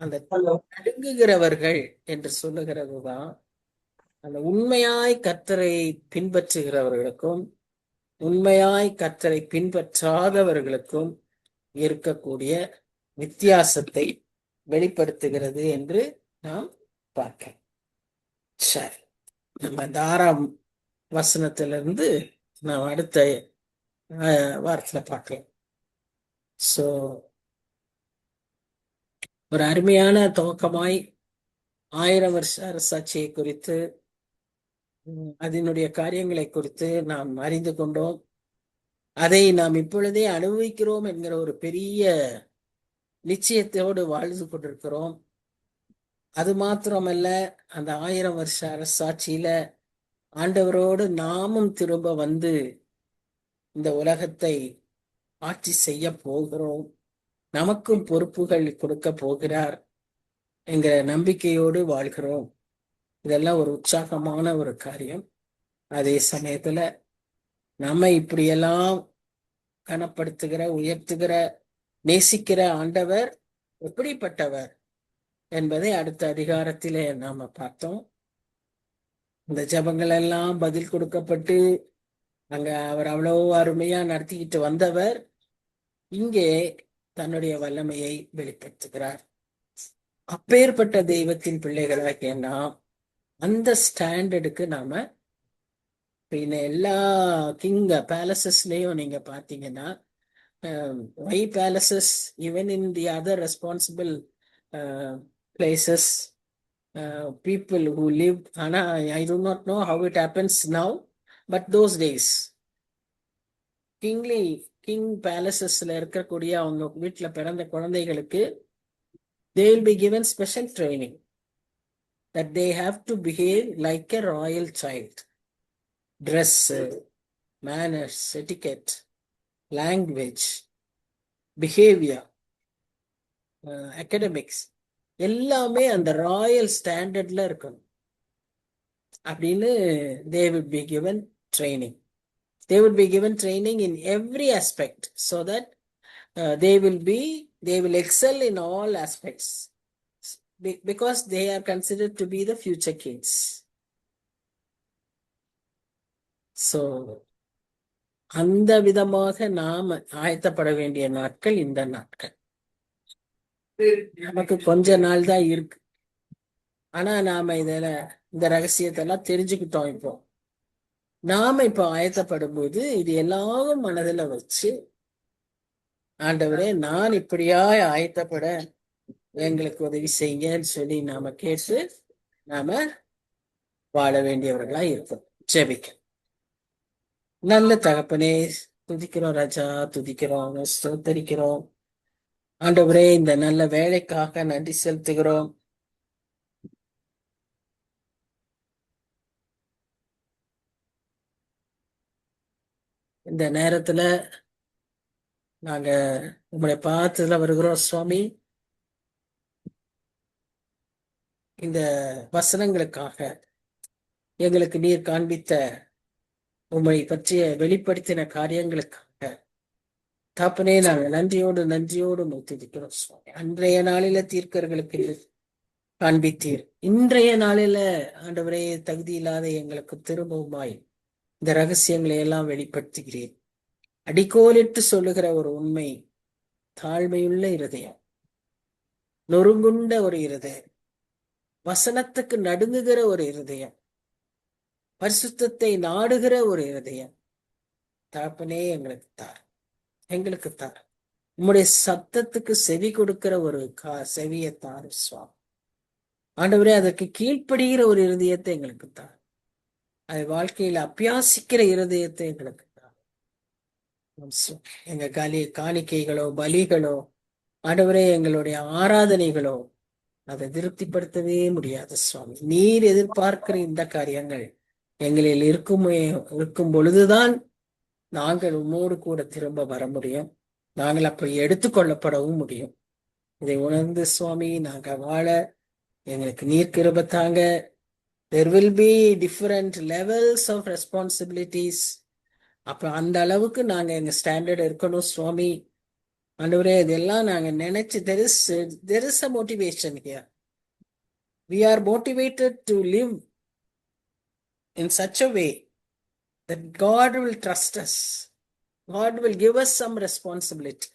அந்த நடுங்குகிறவர்கள் என்று சொல்லுகிறது தான் அந்த உண்மையாய் கர்த்தரை பின்பற்றுகிறவர்களுக்கும் உண்மையாய் கர்த்தரை பின்பற்றாதவர்களுக்கும் இருக்கக்கூடிய வித்தியாசத்தை வெளிப்படுத்துகிறது என்று நாம் பார்க்கலாம். சரி, நம்ம இந்த 6ஆம் வசனத்திலிருந்து நாம் அடுத்த வாரத்துல பார்க்கலாம். சோ ஒரு அருமையான துவக்கமாய் 1000 வருஷ அரசாட்சியை குறித்து, அதனுடைய காரியங்களை குறித்து நாம் அறிந்து கொண்டோம். அதை நாம் இப்பொழுதே அனுபவிக்கிறோம் என்கிற ஒரு பெரிய நிச்சயத்தோடு வாழ்ந்து கொண்டிருக்கிறோம். அது மாத்திரமல்ல, அந்த 1000 வருஷ அரசாட்சியில ஆண்டவரோடு நாமும் திரும்ப இந்த உலகத்தை ஆட்சி செய்ய போகிறோம். நமக்கும் பொறுப்புகள் கொடுக்க போகிறார் என்கிற நம்பிக்கையோடு வாழ்கிறோம். இதெல்லாம் ஒரு உற்சாகமான ஒரு காரியம். அதே சமயத்துல நம்ம இப்படியெல்லாம் கனப்படுத்துகிற, உயர்த்துகிற, நேசிக்கிற ஆண்டவர் எப்படிப்பட்டவர் என்பதை அடுத்த அதிகாரத்திலே நாம பார்த்தோம். இந்த ஜபங்கள் எல்லாம் பதில் கொடுக்கப்பட்டு அங்க அவர் அவ்வளவு அருமையா நடத்திக்கிட்டு வந்தவர் இங்கே தன்னுடைய வல்லமையை வெளிப்படுத்துகிறார். அப்பேற்பட்ட தெய்வத்தின் பிள்ளைகளாகிய நாம் அந்த ஸ்டாண்டர்டுக்கு நாம எல்லா கிங் பேலசஸ்லயும் நீங்க பாத்தீங்கன்னா, why palaces even in the other responsible places, people who lived, ஆனா I do not know how it happens now, but those days king பேலசஸ்ல இருக்கக்கூடிய அவங்க வீட்டுல பிறந்த குழந்தைகளுக்கு they will be given special training that they have to behave like a royal child. Dress, manners, etiquette, language, behavior, academics எல்லாமே அந்த ராயல் ஸ்டாண்டர்ட்ல இருக்கணும் அப்படின்னு they would be given training. They would be given training in every aspect so that they will excel in all aspects because they are considered to be the future kings. So அந்த விதமாக நாம் ஆயத்தப்பட வேண்டிய நாட்கள் இந்த நாட்கள். நமக்கு கொஞ்ச நாள் தான் இருக்கு. ஆனா நாம இந்த ரகசியத்தை எல்லாம் தெரிஞ்சுக்கிட்டோம். நாம இப்போ ஆயத்தப்படும் போது இது எல்லாரும் மனதில் வச்சு ஆண்டவரே, நான் இப்படியாய் ஆயத்தப்பட எங்களுக்கு உதவி செய்யுங்கன்னு சொல்லி நாம கேட்டு நாம வாழ வேண்டியவர்களா இருக்கும். ஜெபிக்க. நல்ல தகப்பனே, துதிக்கிறோம் ராஜா, துதிக்கிறோம், ஸ்தோத்தரிக்கிறோம். ஆண்டவரே, இந்த நல்ல வேலைக்காக நன்றி செலுத்துகிறோம். இந்த நேரத்துல நாங்க உங்களுடைய பாதத்துல வருகிறோம் சுவாமி. இந்த வசனங்களுக்காக எங்களுக்கு நீர் காண்பித்த உம்மை பற்றிய வெளிப்படுத்தின காரியங்களுக்காக தாப்பனே நாங்க நன்றியோடு உம்மை துதிக்கிறோம் சுவாமி. அன்றைய நாளில தீர்க்கர்களுக்கு காண்பித்தீர். இன்றைய நாளில ஆண்டவரே, தகுதி இல்லாத எங்களுக்கு திரும்பவுமாய் இந்த ரகசியங்களை எல்லாம் வெளிப்படுத்துகிறேன். அடிக்கோலிட்டு சொல்லுகிற ஒரு உண்மை, தாழ்மையுள்ள இருதயம், நொறுங்குண்ட ஒரு இருதயம், வசனத்துக்கு நடுங்குகிற ஒரு இருதயம், பரிசுத்தத்தை நாடுகிற ஒரு இருதயம் தகப்பனே எங்களுக்கு தார். உம்முடைய சத்தத்துக்கு செவி கொடுக்கிற ஒரு செவியை தாரு சுவாமி. ஆண்டவரே, அதற்கு கீழ்ப்படுகிற ஒரு இருதயத்தை எங்களுக்கு தார். அதை வாழ்க்கையில அபியாசிக்கிற இருதயத்தை எங்களுக்கு தார். எங்க காணிக்கைகளோ பலிகளோ ஆண்டவரே, எங்களுடைய ஆராதனைகளோ அதை திருப்திப்படுத்தவே முடியாது சுவாமி. நீர் எதிர்பார்க்கிற இந்த காரியங்கள் எங்களில் இருக்கும் பொழுதுதான் நாங்கள் உம்மோடு கூட திரும்ப வர முடியும். நாங்கள் அப்படி எடுத்துக்கொள்ளப்படவும் முடியும். இதை உணர்ந்து சுவாமி நாங்க வாழ எங்களுக்கு நீர் கிருபை தாங்க. There will be different levels of responsibilities. அப்ப அந்த அளவுக்கு நாங்க எங்க ஸ்டாண்டர்ட் இருக்கணும் சுவாமி. ஆண்டவரே, இதெல்லாம் நாங்க நினைச்சு there is a motivation here. We are motivated to live in such a way that God will trust us. God will give us some responsibility.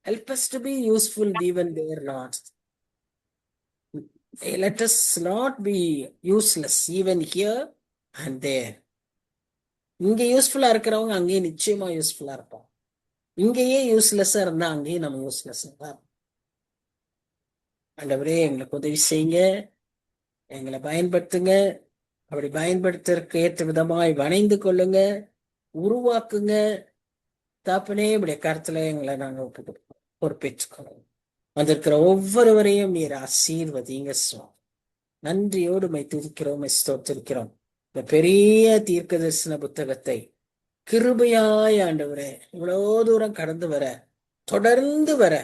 Help us to be useful even there, Lord. Let us not be useless even here and there. இங்க யூஸ்ஃபுல்லா இருக்கிறவங்க அங்கேயே நிச்சயமா யூஸ்ஃபுல்லா இருப்போம். இங்கேயே யூஸ்லெஸ்ஸா இருந்தா அங்கேயே நம்ம யூஸ்லெஸ் தான். ஆண்டவரே, எங்களுக்கு உதவி செய்யுங்க, எங்களை பயன்படுத்துங்க. அப்படி பயன்படுத்துறதுக்கு ஏற்ற விதமாய் வணைந்து கொள்ளுங்க, உருவாக்குங்க. தாப்பனே, இப்படி கருத்துல எங்களை நாங்க பொறுப்பேற்றுக்கணும். வந்திருக்கிற ஒவ்வொருவரையும் நீர் ஆசீர்வதிங்க சுவாமி. நன்றியோடு மை துதிக்கிறோம், ஸ்தோத்திரிக்கிறோம். இந்த பெரிய தீர்க்க தரிசன புத்தகத்தை கிருபையாய் ஆண்டவரே, இவ்வளவு தூரம் கடந்து வர, தொடர்ந்து வர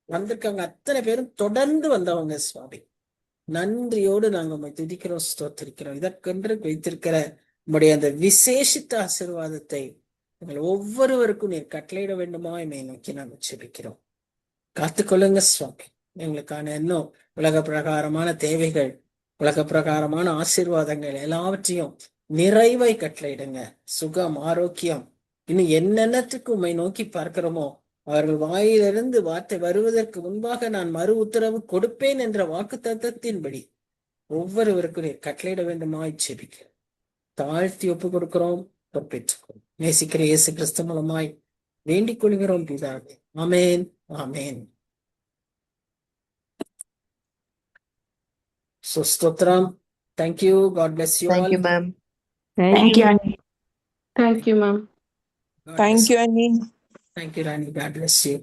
வந்திருக்காங்க அத்தனை பேரும் தொடர்ந்து வந்தவங்க சுவாமி. நன்றியோடு நாங்க உண்மை துதிக்கிறோம், ஸ்தோத்திரிக்கிறோம். இதற்கென்று வைத்திருக்கிற உங்களுடைய அந்த விசேஷித்த ஆசீர்வாதத்தை எங்கள் ஒவ்வொருவருக்கும் நீர் கட்டளையிட வேண்டுமா என்னை நோக்கி நாங்கள் செபிக்கிறோம். காத்துக்கொள்ளுங்க சுவாமி. எங்களுக்கான இன்னும் உலக பிரகாரமான தேவைகள், உலக பிரகாரமான ஆசீர்வாதங்கள் எல்லாவற்றையும் நிறைவை கட்டளையிடுங்க. சுகம், ஆரோக்கியம், இன்னும் என்னென்னத்துக்கு உண்மை நோக்கி பார்க்கிறோமோ அவர்கள் வாயிலிருந்து வார்த்தை வருவதற்கு முன்பாக நான் மறு உத்தரவு கொடுப்பேன் என்ற வாக்கு தத்தத்தின்படி ஒவ்வொருவருக்கும் நீர் கட்டளையிட வேண்டுமாய் செபிக்க தாழ்த்தி ஒப்பு கொடுக்கிறோம், பொறுப்பேற்றுக்கிறோம். நேசிக்கிற இயேசு கிறிஸ்து மூலமாய் வேண்டிக் கொள்கிறோம் பிதாவே. ஆமேன், ஆமேன். ஸ்தோத்திரம். Thank you. God bless you all. Thank you, ma'am. Thank you, Annie. Thank you, ma'am. God Thank bless you, Annie. Thank you, Rani. God bless you.